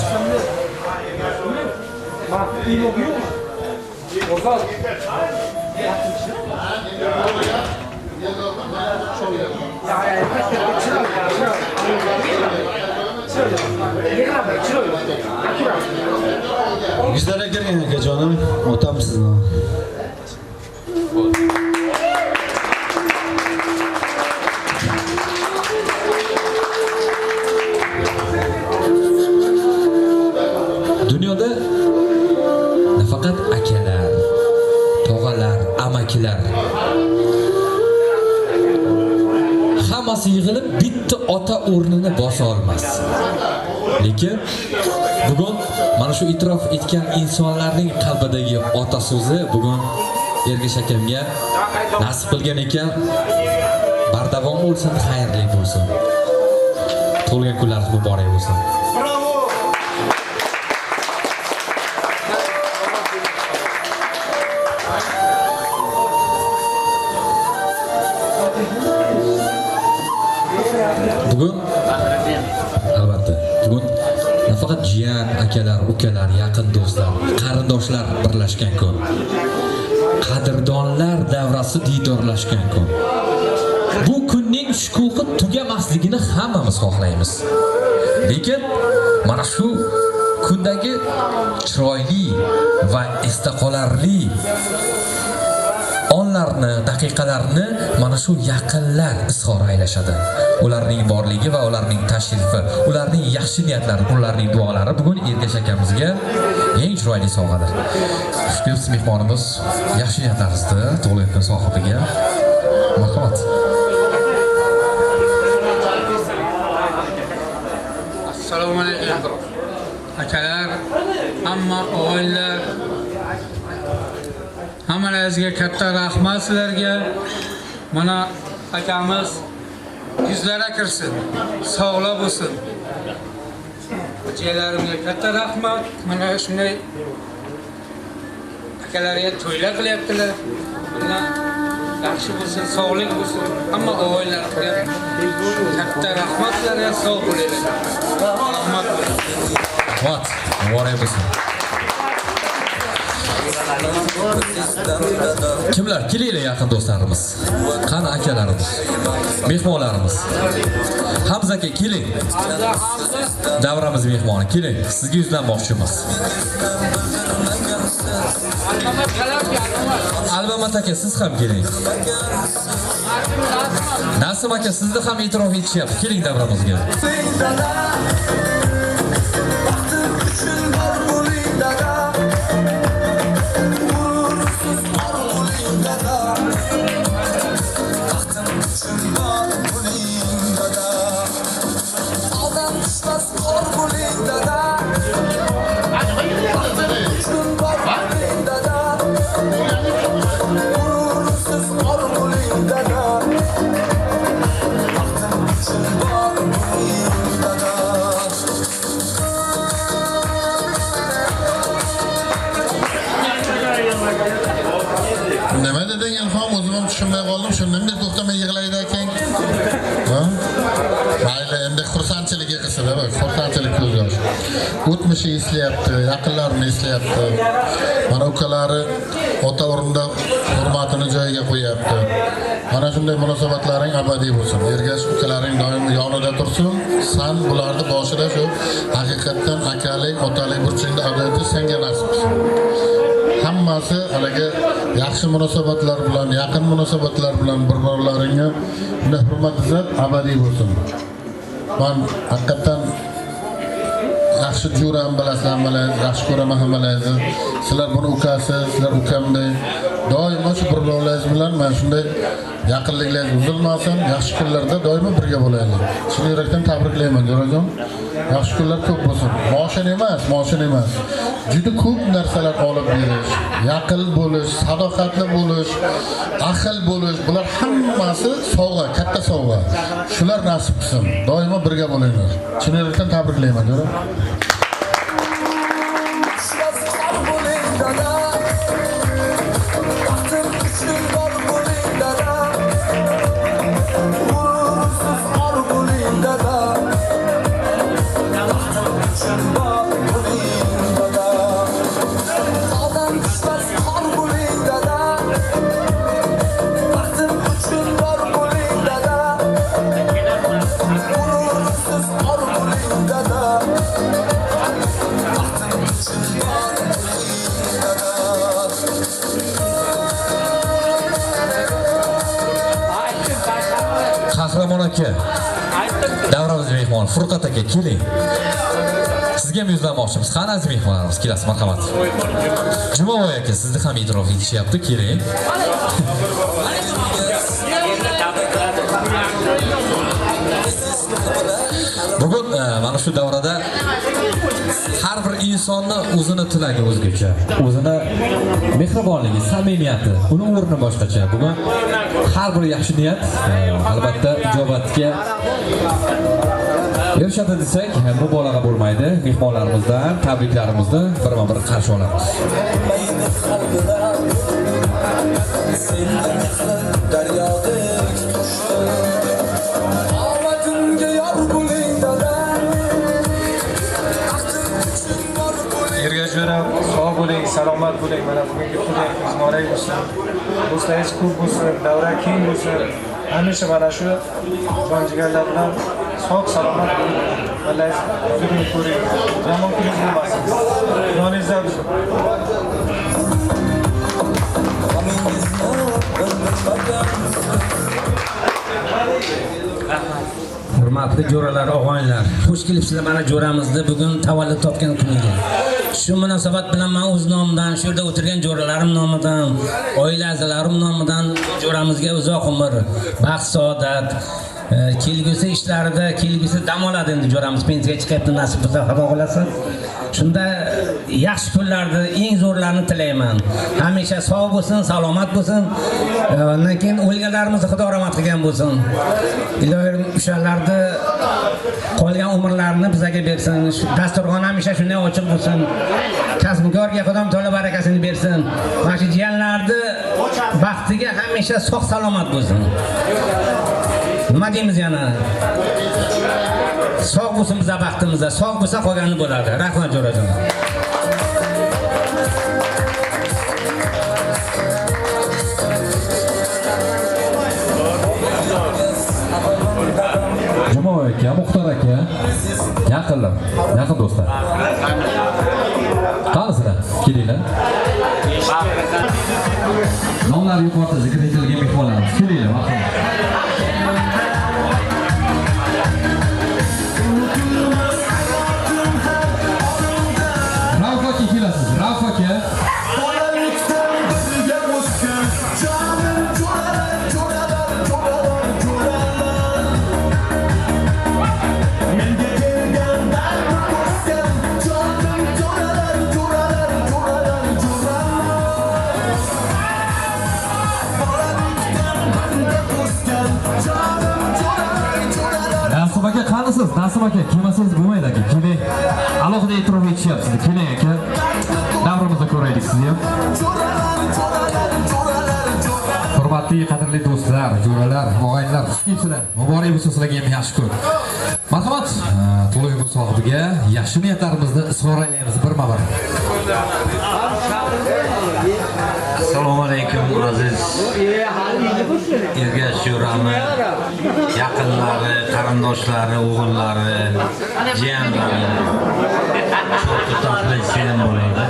Yuzlariga kirgan akajonim, otam sizni. Dunyoda nafaqat akalar, tog'alar, amakilar hammasi yig'ilib bitta ota o'rnini bosa olmas. Lekin bugun mana shu e'tirof etgan insonlarning qalbidagi ota so'zi bugun Ergash akamga nasib qilgan ekan. Bardavom bo'lsin, xayrli bo'lsin. Tug'ilgan kunlaringiz muborak bo'lsin. Bugun albatta bugun nafaqat jiyan, akalar, ukalar, yaqin do'stlar, qarindoshlar birlashgan kun. Qadrdonlar davrasi diydorlashgan kun. Bu kunning shukuhi tugamasligini hammamiz xohlaymiz. Lekin mana shu kundagi chiroyli va esda qolarli onlarni, daqiqalarni mana shu yaqinlar izhor aylashadi. Ularning borligi va ularning tashrifi, ularning yaxshi niyatlari, ularning duolari bugun Ergash akamizga eng chiroyli sovg'adir. Xushkuz mehmonimiz yaxshi niyatlaringizni tug'ilgan kun sohibiga marhamat. Assalomu alaykum. Akalar, hamma o'g'illar, hammalaringizga katta rahmat sizlarga. Mana akamiz yuzlari kirsin, sog'lik bo'lsin. Akalarimga katta rahmat. Mana shunday akalarga to'ylar qilyaptilar. Mana yaxshi bo'lsin, sog'lik bo'lsin. Hamma o'g'illarga katta rahmat sizlarga, sog' bo'linglar. Rahmat bo'lsin. Rahmat, muborak bo'lsin. Kimlar? Kelinglar yaqin do'stlarimiz. Qani akalarimiz, mehmonlarimiz. Hamza aka keling. Davramiz mehmoni, keling. Sizga yuzlanmoqchimiz. Albamat aka siz ham keling. Nasim aka sizni ham e'tirof etishyapti. Keling davramizga. Nima deding Ilhom? O'zim ham tushunmay qoldim. Shundan beri to'xtamay yig'laydi ekan. Ha? Mayli, endi xursandchiligi qilsa-da, xursandchilik ko'z yosh. O'tmishni eslayapti, yaqinlarini eslayapti. Mana ukalari ota o'rnida hurmatini joyiga qo'yapti. Mana shunday munosabatlaring abadiy bo'lsin. Ergash ukalaring doim yonida tursin. Sen bularni boshida shu haqiqatdan akalik, otalik burchingni ado etish senga nasib qilsin. Hammasi haliga yaxshi munosabatlar bilan, yaqin munosabatlar bilan bir-birlaringga bunday hurmat izzat abadiy bo'lsin. Men haqiqatan yaxshi jo'ram bilasizlar, yaxshi ko'raman hammalaringizni. Sizlar buni ukasi, sizlar ukamday. Doimo shu birlovlaringiz bilan men shunday yaqinliklaringiz uzilmasin, yaxshi kunlarda doimo birga bo'laylik. Shuni yurakdan tabriklayman, Jo'rajon. yaxshi kunlar ko'p bo'lsin. Moshin emas. Juda ko'p narsalar olib berish, yaqin bo'lish, sadoqatli bo'lish, ahil bo'lish, bular hammasi sovg'a, katta sovg'a. Shular nasib qilsin. Doimo birga bo'linglar. Chin yurakdan tabriklayman, jo'ra. Qahramon aka, davramizga mehmon Furqat aka keling. Sizga ham yuzlanmoqchimiz. Qani aziz mehmonlarimiz, kelasiz, marhamat. Jumovoy aka, sizni ham e'tirof etishyapti, keling. Bugun mana shu davrada har bir insonni o'zini tilagi o'zgacha, o'zini mehribonligi, samimiyati, uni o'rni boshqacha. Bugun har bir yaxshi niyat albatta ijobatga erishadi desak, mubolag'a bo'lmaydi. Mehmonlarimizdan tabriklarimizni birma-bir qarshi olamiz. Ergashjo'ra sog' bo'ling, salomat bo'ling. Mana bugungi kunlaringiz muborak bo'lsin. Do'stlaringiz ko'p bo'lsin, davra keng bo'lsin. Hamisha mana shu jonjigarlar bilan sog' salomat bo'ling. Vallahi bugun ko'ring. Yomon kuningiz bo'lmasin. Yoningizda bo'lsin. Hurmatli jo'ralar, og'aylar, xush kelibsizlar mana jo'ramizni bugun tavallud topgan kuniga. Shu munosabat bilan men o'z nomimdan, shu yerda o'tirgan jo'ralarim nomidan, oila a'zolarim nomidan jo'ramizga uzoq umr, baxt, saodat, kelgusi ishlarida, kelgusi dam oladi endi jo'ramiz pensiyaga chiqyapti, nasib bo'lsa xudo xolasa. Shunda yaxshi kunlarni, eng zo'rlarini tilayman. Hamisha sog' bo'lsin, salomat bo'lsin. Undan keyin o'lganlarimizni Xudo rahmat qilgan bo'lsin. Ilohim o'shalarni qolgan umrlarini bizga bersin. Dasturxon hamisha shunday ochiq bo'lsin. Kasbkorga Xudo taolo barakasini bersin. Mana shu jiyanlarni baxtiga hamisha sog' salomat bo'lsin. Nima deymiz yana? Sog' bo'lsin bizga baxtimizda, sog' bo'lsa qolgani bo'ladi. Rahmat jo'rajon. Jumovoy aka, Muxtor aka, yaqinlar, yaqin do'stlar. Qanisizlar? Kelinglar. Nomlar yuqorida zikr etilgan mehmonlarimiz, kelinglar, marhamat. Rauf aka. Nasim aka qanisiz? Nasim aka kelmasangiz bo'lmaydi aka. Keling. Alohida e'tirof etishyapsiz. Keling aka. Davrimizda ko'raylik sizni ham. Hurmatli, qadrli do'stlar, jo'ralar, og'aynilar, xush kelibsizlar. Muborak bo'lsin sizlarga ham yaxshi kun. Marhamat, to'yimiz sohibiga yaxshi niyatlarimizni izhor aylaymiz birma-bir. Assalomu alaykum aziz Ergash jo'rami, yaqinlari, qarindoshlari, o'g'illari, jiyanlari. Çok tatlı selam bo'ladi.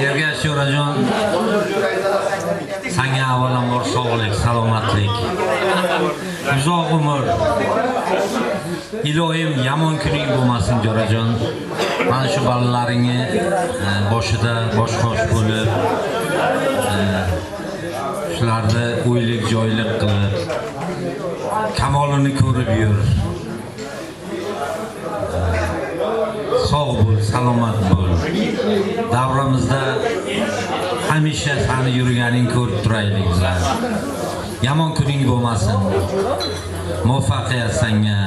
Ergash jo'rajon, senga avvalambor sog'lik, salomatlik, uzoq umr. Ilohim yomon kuning bo'lmasin jo'rajon. Mana shu bolalaringni boshida bosh-qosh bo'lib, shularni o'ylik joylik qilib, kamolini ko'rib yur. salomat bo'l. Davramizda hamisha seni yurganing ko'rib turaylik bizlar. Yomon kuning bo'lmasin. Muvaffaqiyat senga.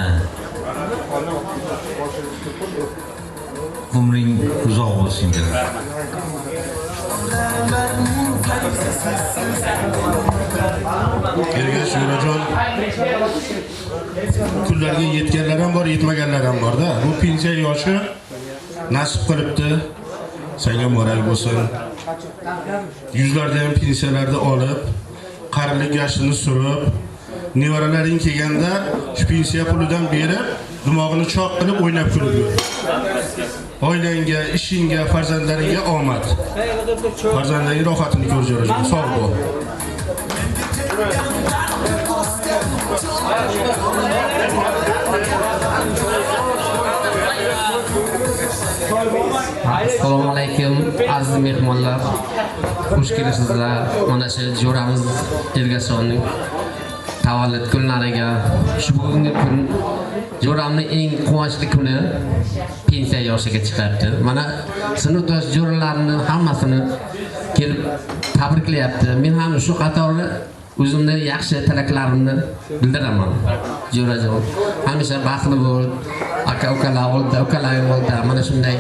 Umring uzoq bo'lsin. Ergash Yurajon, kunlarga yetganlar ham bor, yetmaganlar ham bor-da. Bu pensiya yoshi nasib qilibdi. Senga muborak bo'lsin. Yuzlarda ham pensiyalarni olib, qarilik yoshini surib, nevaralaring kelganda shu pensiya pulidan berib, dimog'ini choq qilib o'ynab kulib yur. Oilangga, ishingga, farzandlaringga omad. Farzandlaring rohatini ko'r Jo'rajon. Sog' bo'l. Assalomu alaykum aziz mehmonlar. Xush kelibsizlar. Mana shu jo'ramiz Ergashonning tavallud kunlariga. Shu bugungi kun jo'ramning eng quvonchli kuni pensiya yoshiga chiqyapti. Mana sinfdosh jo'ralarning hammasini kelib tabriklayapti. Men ham shu qatorda o'zimning yaxshi tilaklarimni bildiraman. Jo'rajon, hamisha baxtli bo'l. Aka-ukalar oldida, ukalaring oldida mana shunday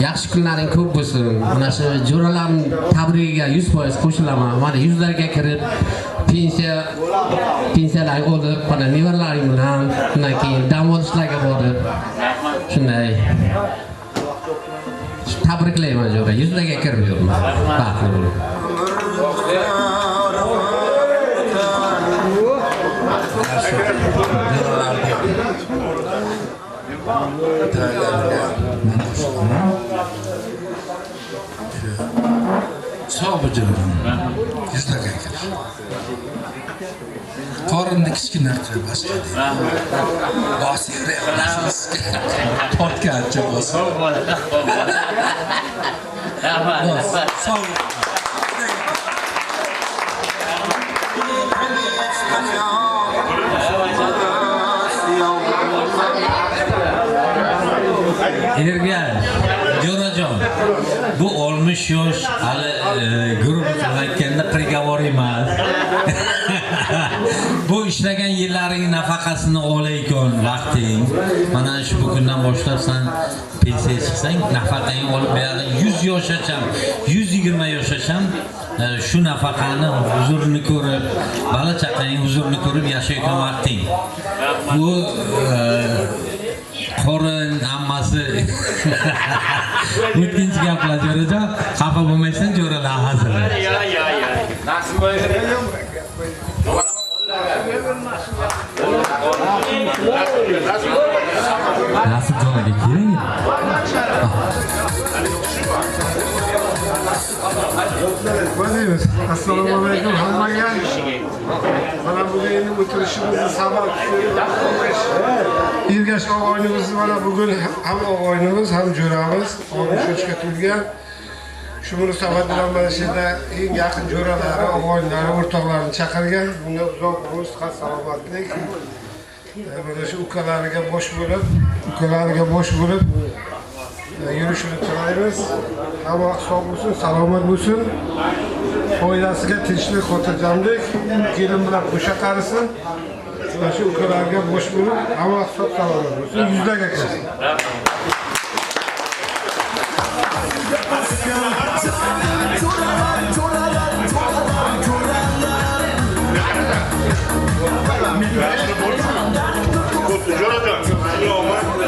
yaxshi kunlaring ko'p bo'lsin. Mana shu jo'ralarning tabrigiga 100% qo'shilaman. Mana yuzlarga kirib pensiyalar olib, mana nevaralaring bilan undan keyin dam olishlarga borib shunday tabriklayman jo'ra. Yuzlarga kirib yurman. Baxtli bo'ling. Sog' bo'ling. Yuzlarga kir. Qorinni kichkina qilib bosadi. Bosinglar tortgancha bosib. Sog' Ergash, Jo'rajon, bu 60 yosh hali guruh qilayotganda prigovor emas. Bu ishlagan yillaring nafaqasini olaykan vaqting. Mana shu bugundan boshlab sen pensiya chiqsang, nafaqangni olib beradi. 100 yoshgacha, 120 yoshgacha shu nafaqani huzurini ko'rib, bola chaqaning huzurini ko'rib yashayotgan vaqting. Bu qorin hammasi o'tkinchi gaplar Jo'rajon, xafa bo'lmaysan, jo'ralar hazır. Nasib joyiga keling. Assalomu alaykum hammaga. Mana bugun o'tirishimizni sabab Ergash og'ayimiz mana bugun ham og'ayimiz, ham jo'ramiz 60 yoshga to'lgan. Shu munosabat bilan mana shu yerda eng yaqin jo'ralari, og'aynilari, o'rtoqlarini chaqirgan. Bunga uzoq umr, sihat, salomatlik. Mana shu ukalariga bosh bo'lib yurishini tilaymiz. Hamma sog' bo'lsin, salomat bo'lsin. Oilasiga tinchlik, xotirjamlik, kelin bilan qo'sha qarisin. Mana shu ukalarga bosh bo'lib, hamma sog' salomat bo'lsin. Yuzlarga kirsin.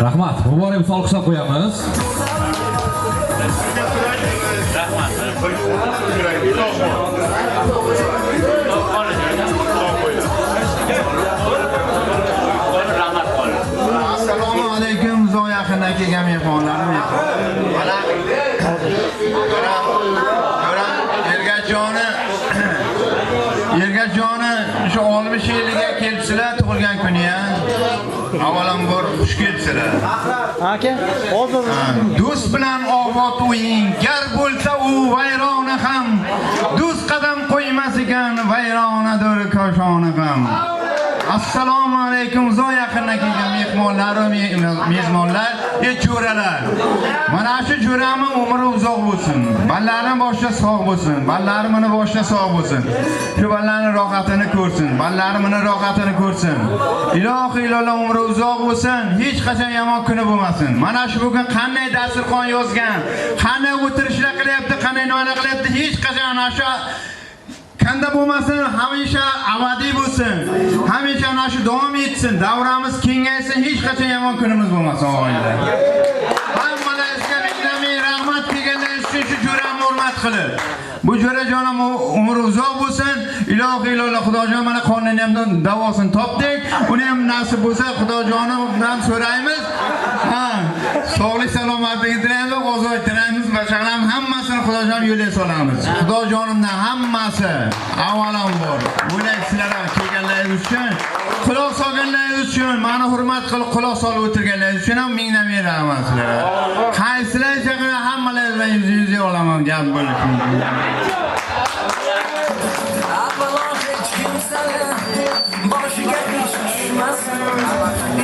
Rahmat, muborak bo'lsin, olqishlab qo'yamiz. Assalomu alaykum, uzoq yaqindan kelgan mehmonlarim. Mana Ergashjoni shu 60 yilga kelibsizlar, tug'ilgan kuni ham. Avvalambor xush kelibsizlar. Aka, hozir do'st bilan obod o'yin, gar bo'lsa u vayrona ham. Do'st qadam qo'ymas ekan, vayronadir koshoni ham. Assalomu alaykum. Uzoq yaqindan kelgan mehmonlar va mezmonlar, jo'ralar. Mana shu jo'ramning umri uzoq bo'lsin. Ballarim boshida sog' bo'lsin. Ballarim meni boshida sog' bo'lsin. Shu ballarning rohatini ko'rsin. Ballarim meni rohatini ko'rsin. Ilohi ilolar umri uzoq bo'lsin. Hech qachon yomon kuni bo'lmasin. Mana shu bugun qanday dasturxon yozgan, qanday o'tirishlar qilyapti, qanday nima qilyapti, hech qachon ana shu kanda bo'lmasin, hamisha abadiy bo'lsin. Hamisha ana shu davom etsin. Davramiz kengaysin, hech qachon yomon kunimiz bo'lmasin oilalar. Hammalarga ming rahmat kelganlar uchun shu jo'ramni hurmat qilib. Bu jo'rajonim umri uzoq bo'lsin. Ilohi ilolar Xudojon mana qonini ham davosini topdik. Uni ham nasib bo'lsa Xudojonimdan so'raymiz. Sog'lik salomatligini tilaymiz, ozoy tilaymiz, boshqalarning hammasini Xudojon yo'lga solamiz. Xudojonimdan hammasi avvalambor bo'laksizlar kelganlaringiz uchun, quloq solganlaringiz uchun, meni hurmat qilib quloq solib o'tirganlaringiz uchun ham mingdan ming rahmat sizlarga. Qaysilar chaqirgan hammalaringiz bilan yuz-yuzga olaman gap bo'lishim. Boshiga ish tushmasin,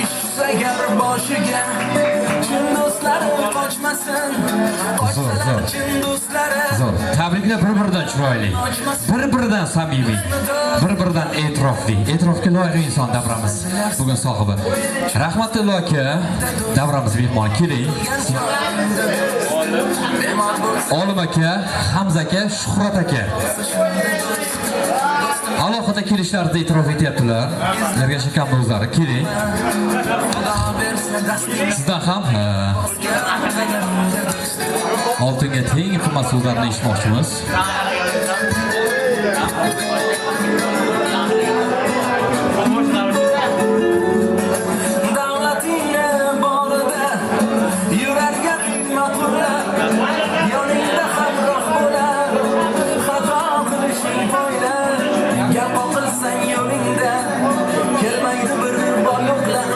ishsagar boshiga chin do'stlari qochmasin, qochsalar chin do'stlari. Tabriklar bir-biridan chiroyli, bir-biridan samimiy, bir-biridan e'tirofli, e'tirofga loyiq inson davramiz bugun sohibi. Rahmatulloh aka, davramiz mehmoni keling. Olim aka, Hamza aka, Shuhrat aka. Alohida kelishlarida e'tirof etyaptilar. Ergash akamning o'zlari keling. Sizdan ham oltinga teng qimmat so'zlarni eshitmoqchimiz. Davlatinga borida yurarga qimmat bo'lar, yoningda hamroh bo'lar, xato qilishing qo'ylar. Gap qilsang yo'lingda kelmaydi bir bor yo'qlar,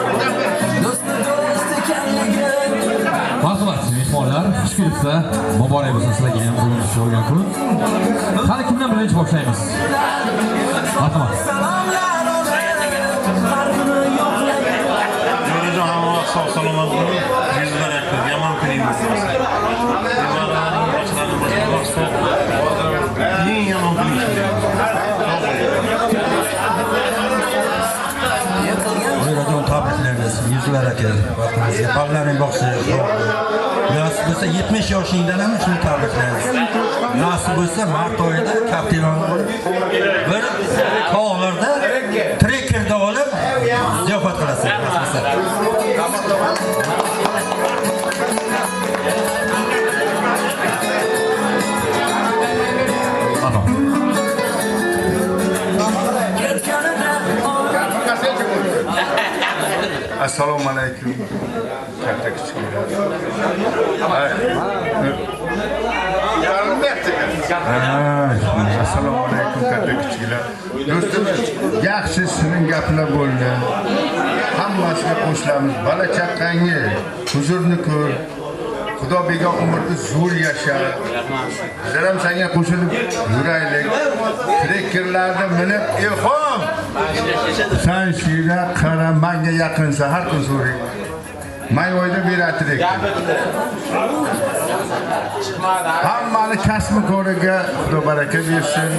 do'stni do'st ekanligi. Marhamat mehmonlar, xush kelibsizlar. Muborak bo'lsin sizlarga ham bugun bo'lgan kun. Qani kimdan birinchi boshlaymiz? Marhamat. Jo'rajon hamma sog' salomat bo'lib, yuzlar aytib, yomon kuningiz bo'lsin. Eng yomon kuningiz. Jo'rajon tabriklaymiz. Yuzlar aka, vaqtingizga bog'laring boqsa, nasib bo'lsa 70 yoshingdan ham shuni tabriklaymiz. Nasib bo'lsa mart oyida kapitani bir tog'larda trekerda olib ziyofat qilasiz. Assalomu alaykum. Katta kichiklar. Assalomu alaykum katta kichiklar. Do'stimiz, yaxshi shirin gaplar bo'ldi. Hammasiga qo'shilamiz. Bola chaqangga huzurni ko'r. Xudo bergan umrni zo'r yasha. Bizlar ham senga qo'shilib yuraylik. Trekerlarda minib, "Exom, sen shira qara menga yaqinsan, har kun so'rang. May oyda beratirik. Hammani kasbi ko'riga Xudo baraka bersin.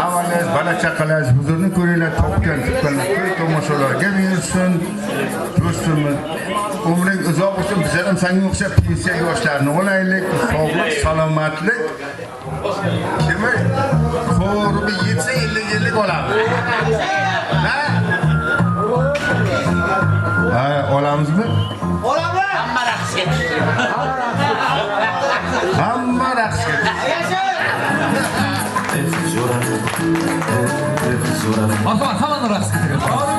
Hammalar bola chaqalar huzurni ko'ringlar, topgan tutganlar to'y tomoshalarga bersin. Do'stimiz, umring uzoq bo'lsin. Bizlar ham senga o'xshab pensiya yoshlarni olaylik, sog'lik, salomatlik. Kimay? Qo'rbi yetsa 50 yillik olamiz. Ha, olamizmi? Olamiz. Hamma raqsga tushdi. Hamma raqsga. Marhamat, hammani raqsga kirgizamiz.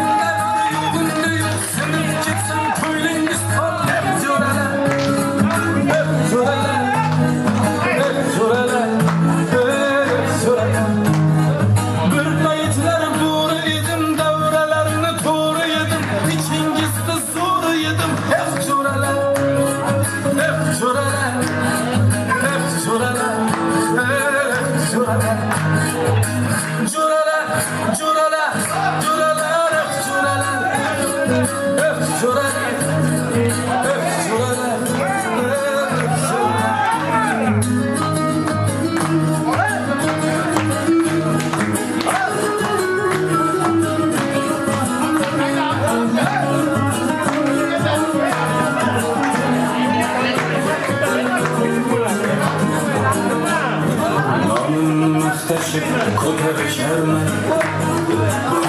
Jo'ralar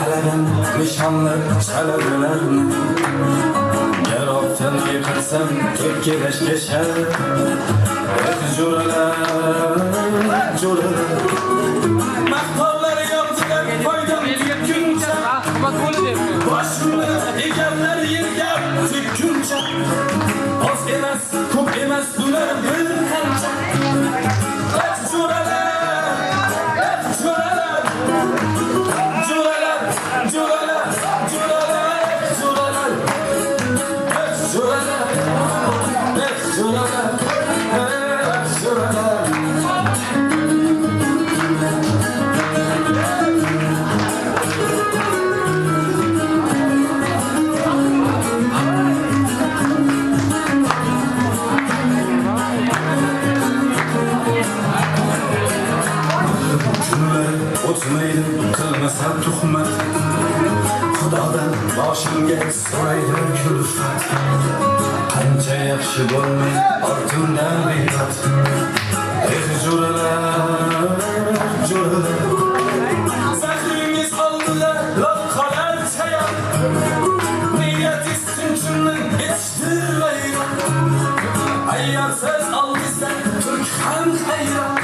Aradan nişanlı çalarlarını Yaroktan yıkırsam Türkiye'leş geçer Juralar Mahtalları yaptılar koydum tükünce Başımı egerler yerge tükünce Az emas, ko'p emas bular bir qancha Juralar O'tmaydi qilmasam tuhmat Xudodan boshimga so'raydi kulfat Qancha yaxshi bo'lmay ortimdan biyot Juralar Zahringiz oldilar lot qolar chayon Niyat istinchimni yetishtirmayman Ayyorsiz oldingizdan turk ham hayron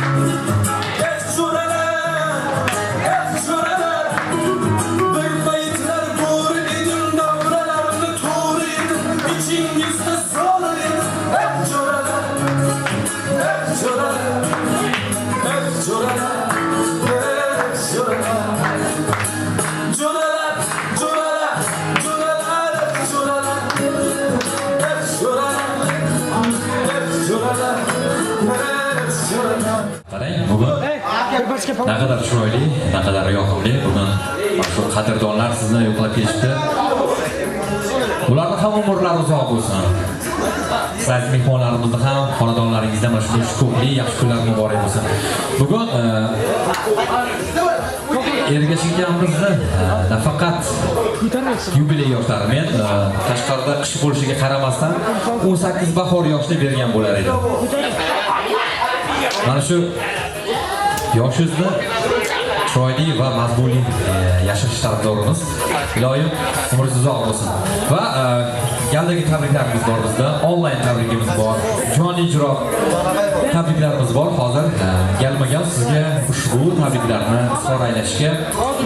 Naqadar chiroyli, naqadar yoqimli. Bugun shu qadrdonlar sizni yo'qlab kelishdi. Ularning ham umrlari uzoq bo'lsin. Siz mehmonlarimizni ham, xonadonlaringizda mana shu shukuhli, yaxshi kunlar muborak bo'lsin. Bugun ergashganimizni nafaqat yubiley yoshlari, men tashqarida qish bo'lishiga qaramasdan 18 bahor yoshli bergan bo'lar edim. Mana shu yoshingizni chiroyli va mazmunli yashash tarafdorimiz. Iloyim umringiz uzoq bo'lsin. Va galdagi tabriklarimiz bor bizda, onlayn tabrikimiz bor, jonli ijro tabriklarimiz bor. Hozir galmagan sizga ushbu tabriklarni izhor aylashga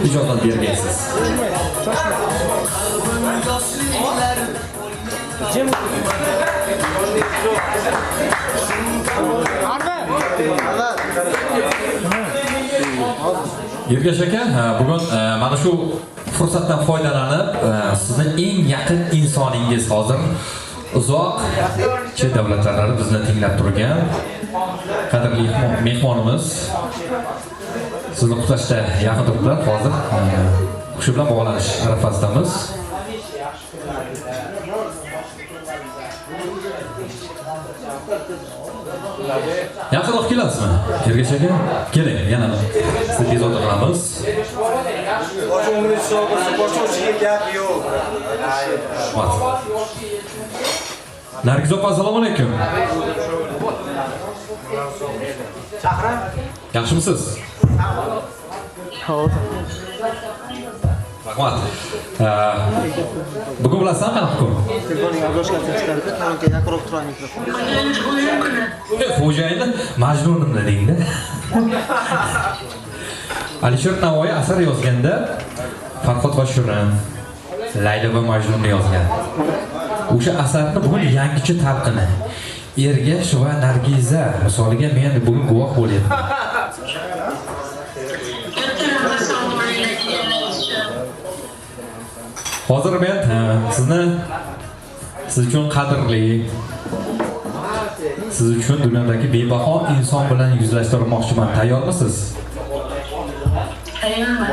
ijozat bergaysiz. Ergash aka, bugun mana shu fursatdan foydalanib, sizning eng yaqin insoningiz hozir uzoq chet davlatlarda bizni tinglab turgan qadrli mehmonimiz sizni qutlashda yaqin turibdilar. Hozir shu bilan bog'lanish arafasidamiz. Yaqinroq kelasizmi? Ergash aka, keling, yana sizni bezovta qilamiz. Boshimni sog' bo'lsa, boshqa gap yo'q. Nargiz opa, assalomu alaykum. Chaqra. Yaxshimisiz? Xo'p. Rahmat. Bugun bilasizmi qanaqa kun? Telefoningizni boshqatga chiqarib, kanalga yaqinroq turgan mikrofon. Xo'jayinni Majnunimni deydi. Alisher Navoiy asar yozganda Farhod va Shirin, Layla va Majnunni yozgan. O'sha asarni bugun yangicha talqini Ergash va Nargiza misoliga men bugun guvoh bo'lyapman. Hozir men siz uchun qadrli, siz uchun dunyodagi bebaho inson bilan yuzlashtirmoqchiman. Tayyormisiz? Tayyorman.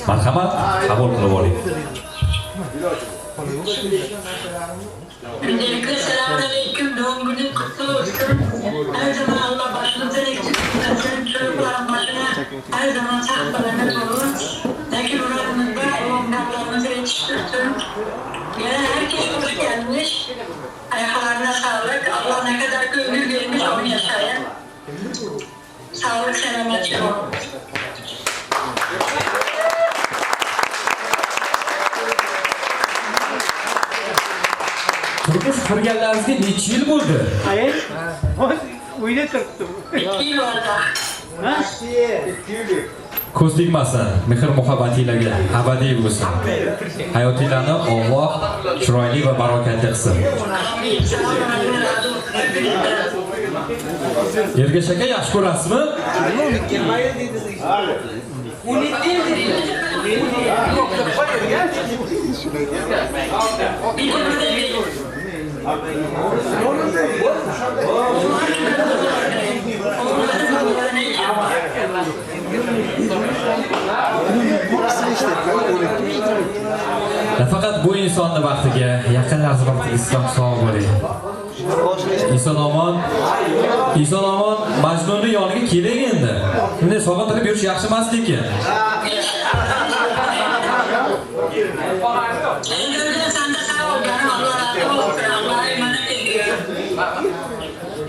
Marhamat, qabul qilib oling. Öncelikle selamünaleyküm, doğum günün kutlu olsun. Her zaman Allah başınızdan eksik etmesin, çocukların başına her zaman sağlıklarına olun. Belki buranızda olanlarınızı yetiştirsin. Gene herkes hoş gelmiş. Ayaklarına sağlık. Allah ne kadar ömür vermiş onu yaşayın. Sağlık, selamet olun. qurganlaringizga necha yil bo'ldi? Uyda turibdim. 2 yil bo'ldi. Ha? 2 yil. Ko'z tegmasin, mehr muhabbatinglarga abadiy bo'lsin. Hayotinglarni Alloh chiroyli va barokatli qilsin. Ergash aka yaxshi ko'rasizmi? Nafaqat bu insonni vaqtiga, yaqinlar vaqtiga islom sog' bo'ling. Inson omon Majnunning yoniga keling endi. Bunday sog'intirib yurish yaxshi emas lekin.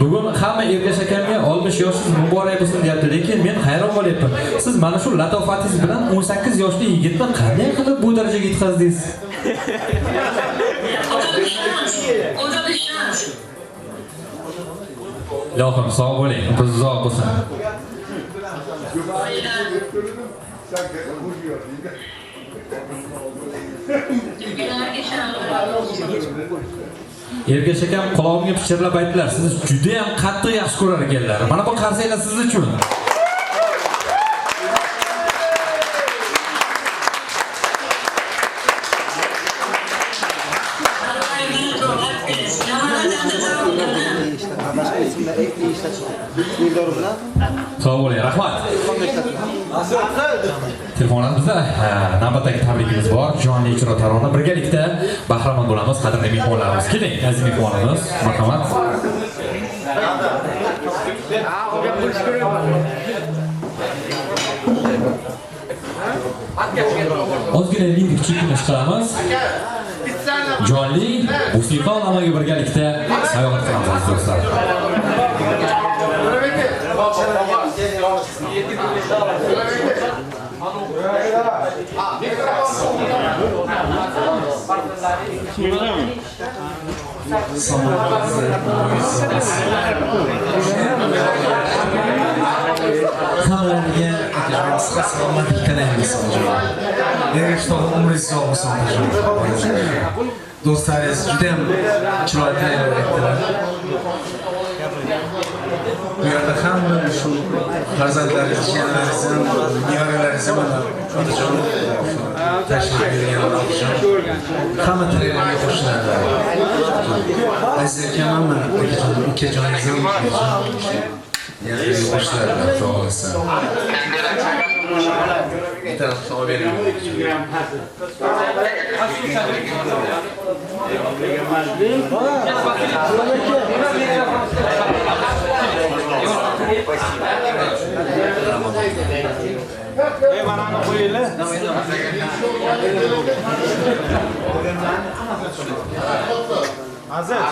Bugun hamma Ergash akamga 60 yoshingiz muborak bo'lsin deyapti, lekin men hayron qolyapman. Siz mana shu latofatingiz bilan 18 yoshli yigitni qanday qilib bu darajaga yetkazdingiz? Ilohim sog' bo'ling, uzoq bo'lsin. Ergash akam qulog'imga pichirlab aytdilar, siz juda ham qattiq yaxshi ko'rar ekanlar. Mana bu qarsanglar siz uchun. Sog' bo'ling, rahmat. Telefonimizda navbatdagi tabrikimiz bor. Jonli ijro tarona birgalikda bahramand bo'lamiz. Qadrli mehmonlarimiz, keling, aziz mehmonimiz, marhamat. Ozgina lirik chekinish qilamiz. Jonli musiqa olamiga birgalikda sayohat qilamiz do'stlar. Hammalarga qisqa salomatlik tilaymiz. Ergash tog'a umringiz uzoq bo'lsin. Do'stlaringiz juda ham chiroyli tayyorlayaptilar. Bu yerda hamma shu farzandlaringiz, jiyanlaringiz, nevaralaringiz mana otajon tashrif buyurganlar uchun hamma tayyorlarga qo'shiladi. Aziz akam hamma ukajoningiz ham yaxshi qo'shiladi, to'g'risi. Bitta savol bering. Manani qo'yinglar. Aziz,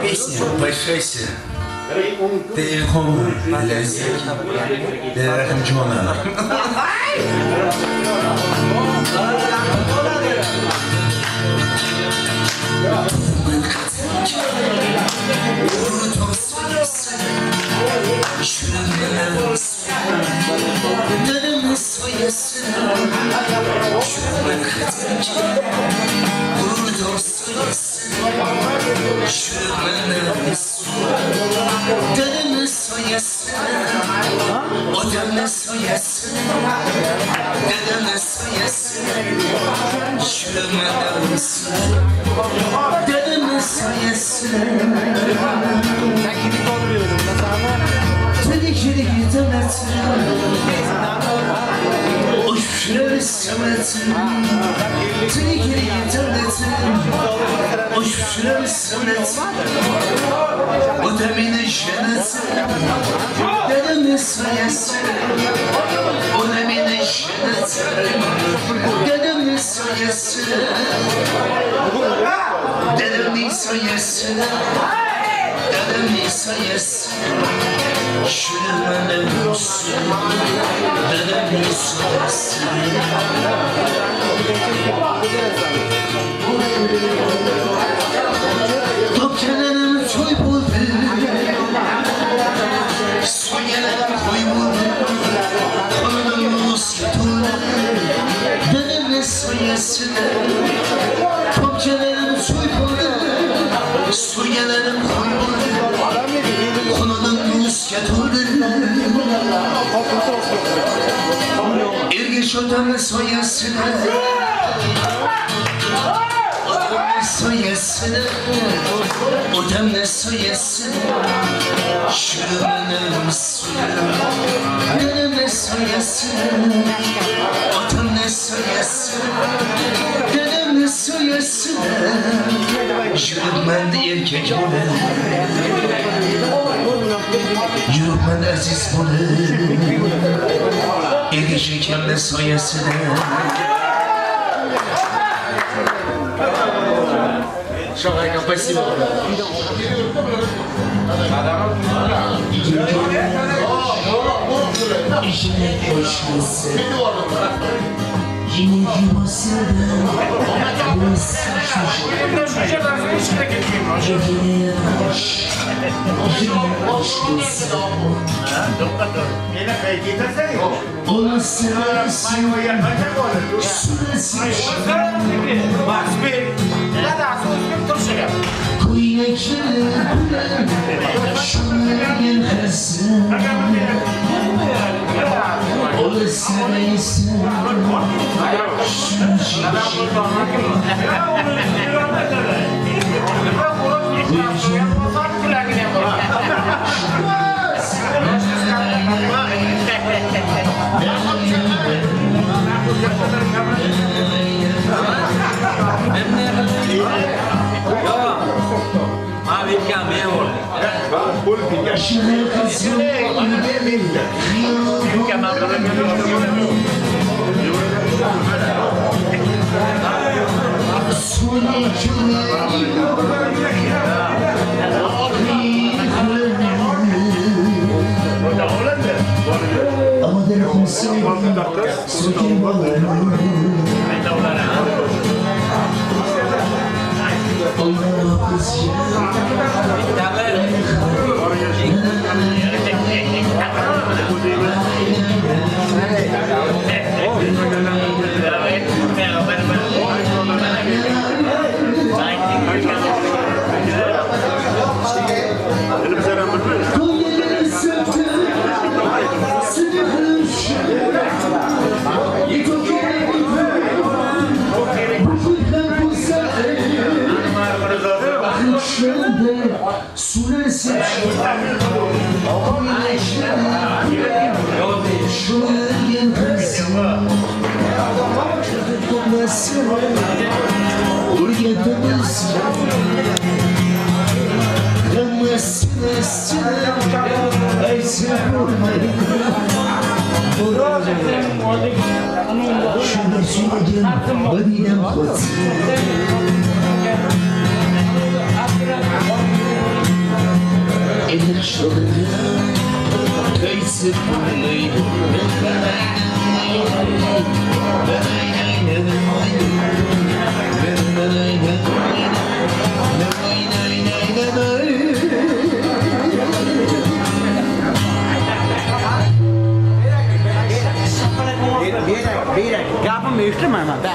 Песня «Большайся». Ты легко для Рахимджона. Topçalarım soy buldu Soyaladım koy buldu Konunun uskatını Dönemle soyasını Topçalarım soy buldu Soyaladım koy buldu Konunun uskatını Ergeç odamı soyasını Soyasını, odamla soyasını Şurumunum suyum Dönümle soyasını Odamla soyasını Dönümle soyasını Yürümen erkek olur Yürümen aziz olur Ergeçekemle soyasını Şahane kapasite var. İşine koşması, yine yuvası burası şaşırır. Cebine yaş, yine koşması. Onu seversin, süresi Kuyakçılı şunları gelirsin Orası neyse şunu Gapim eshitmayman man.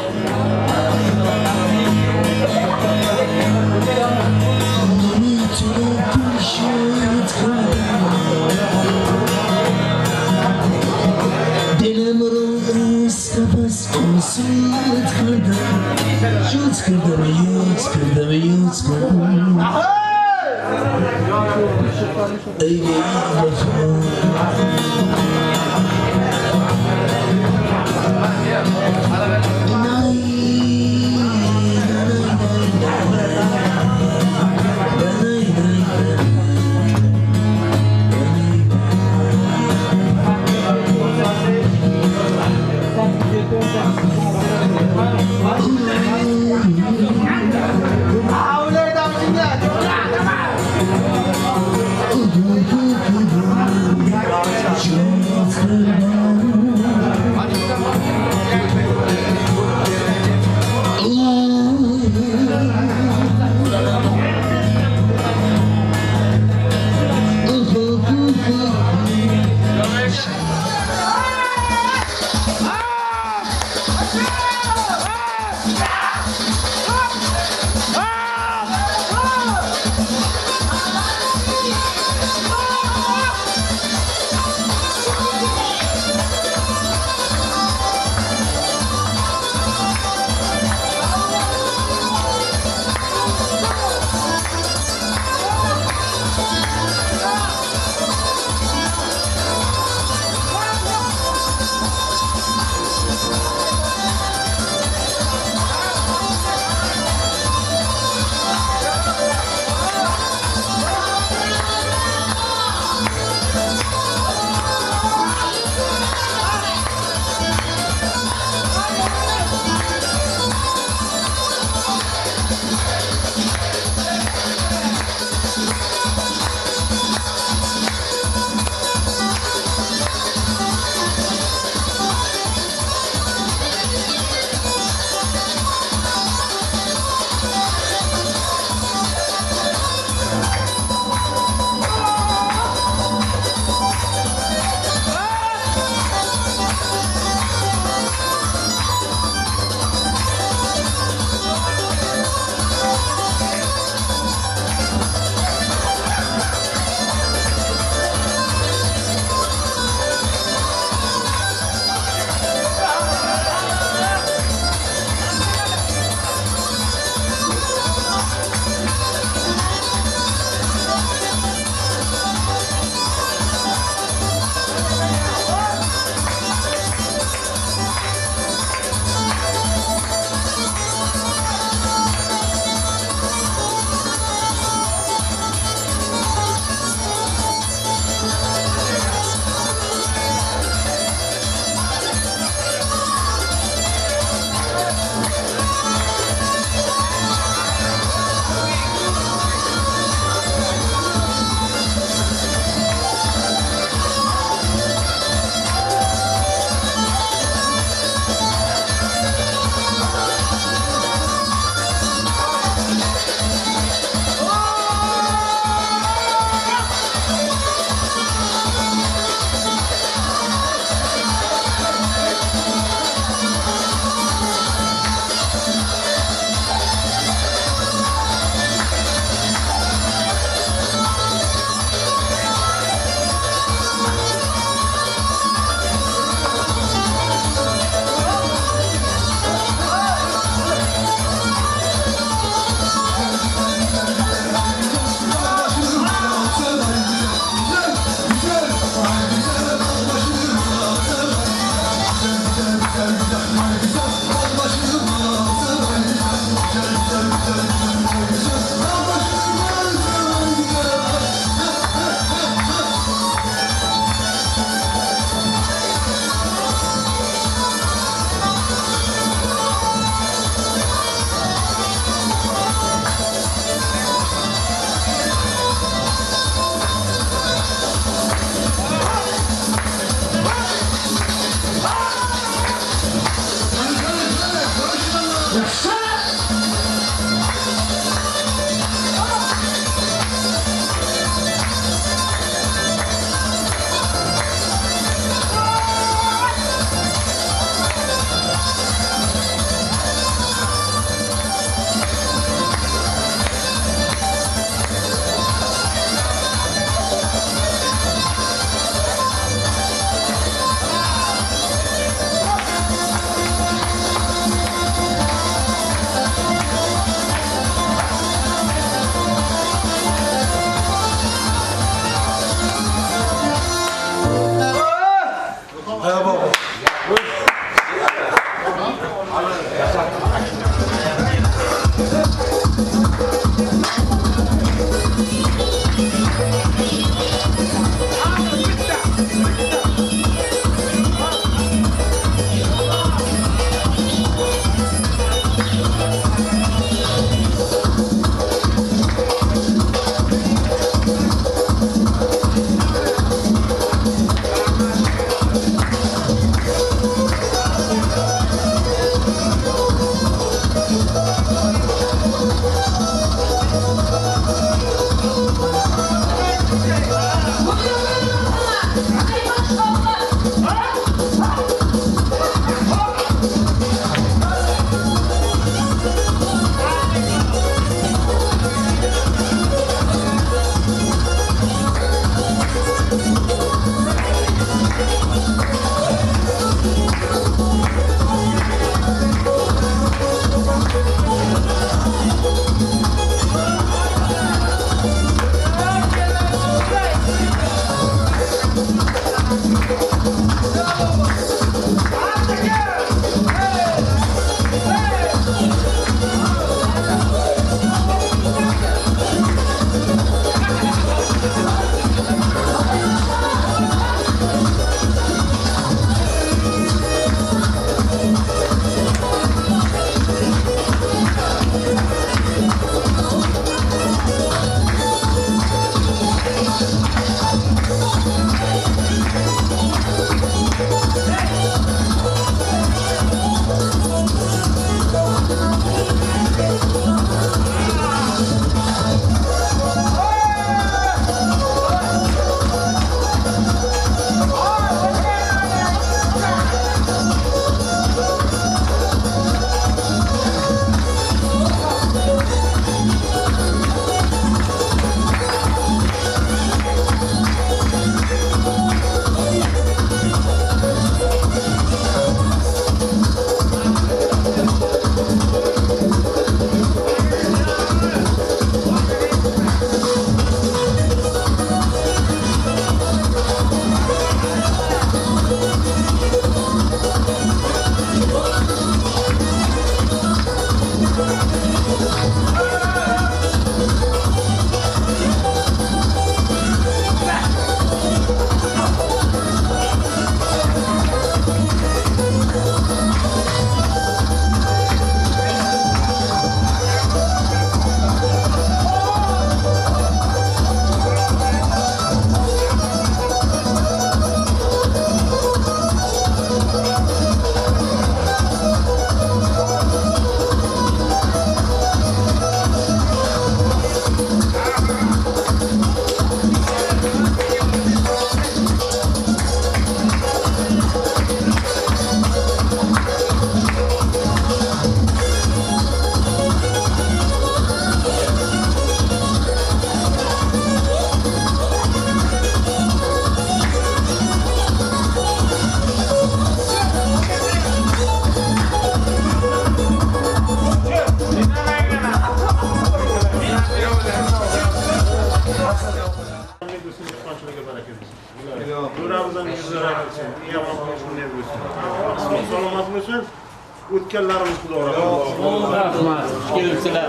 O'tganlarimiz xudo rahmat. Rahmat. Kelibsizlar.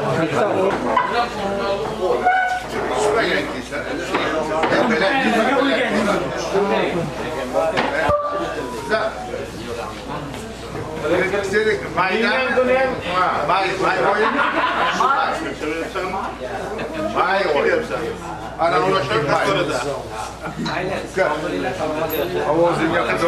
Avozingga qadar.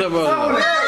Bravo.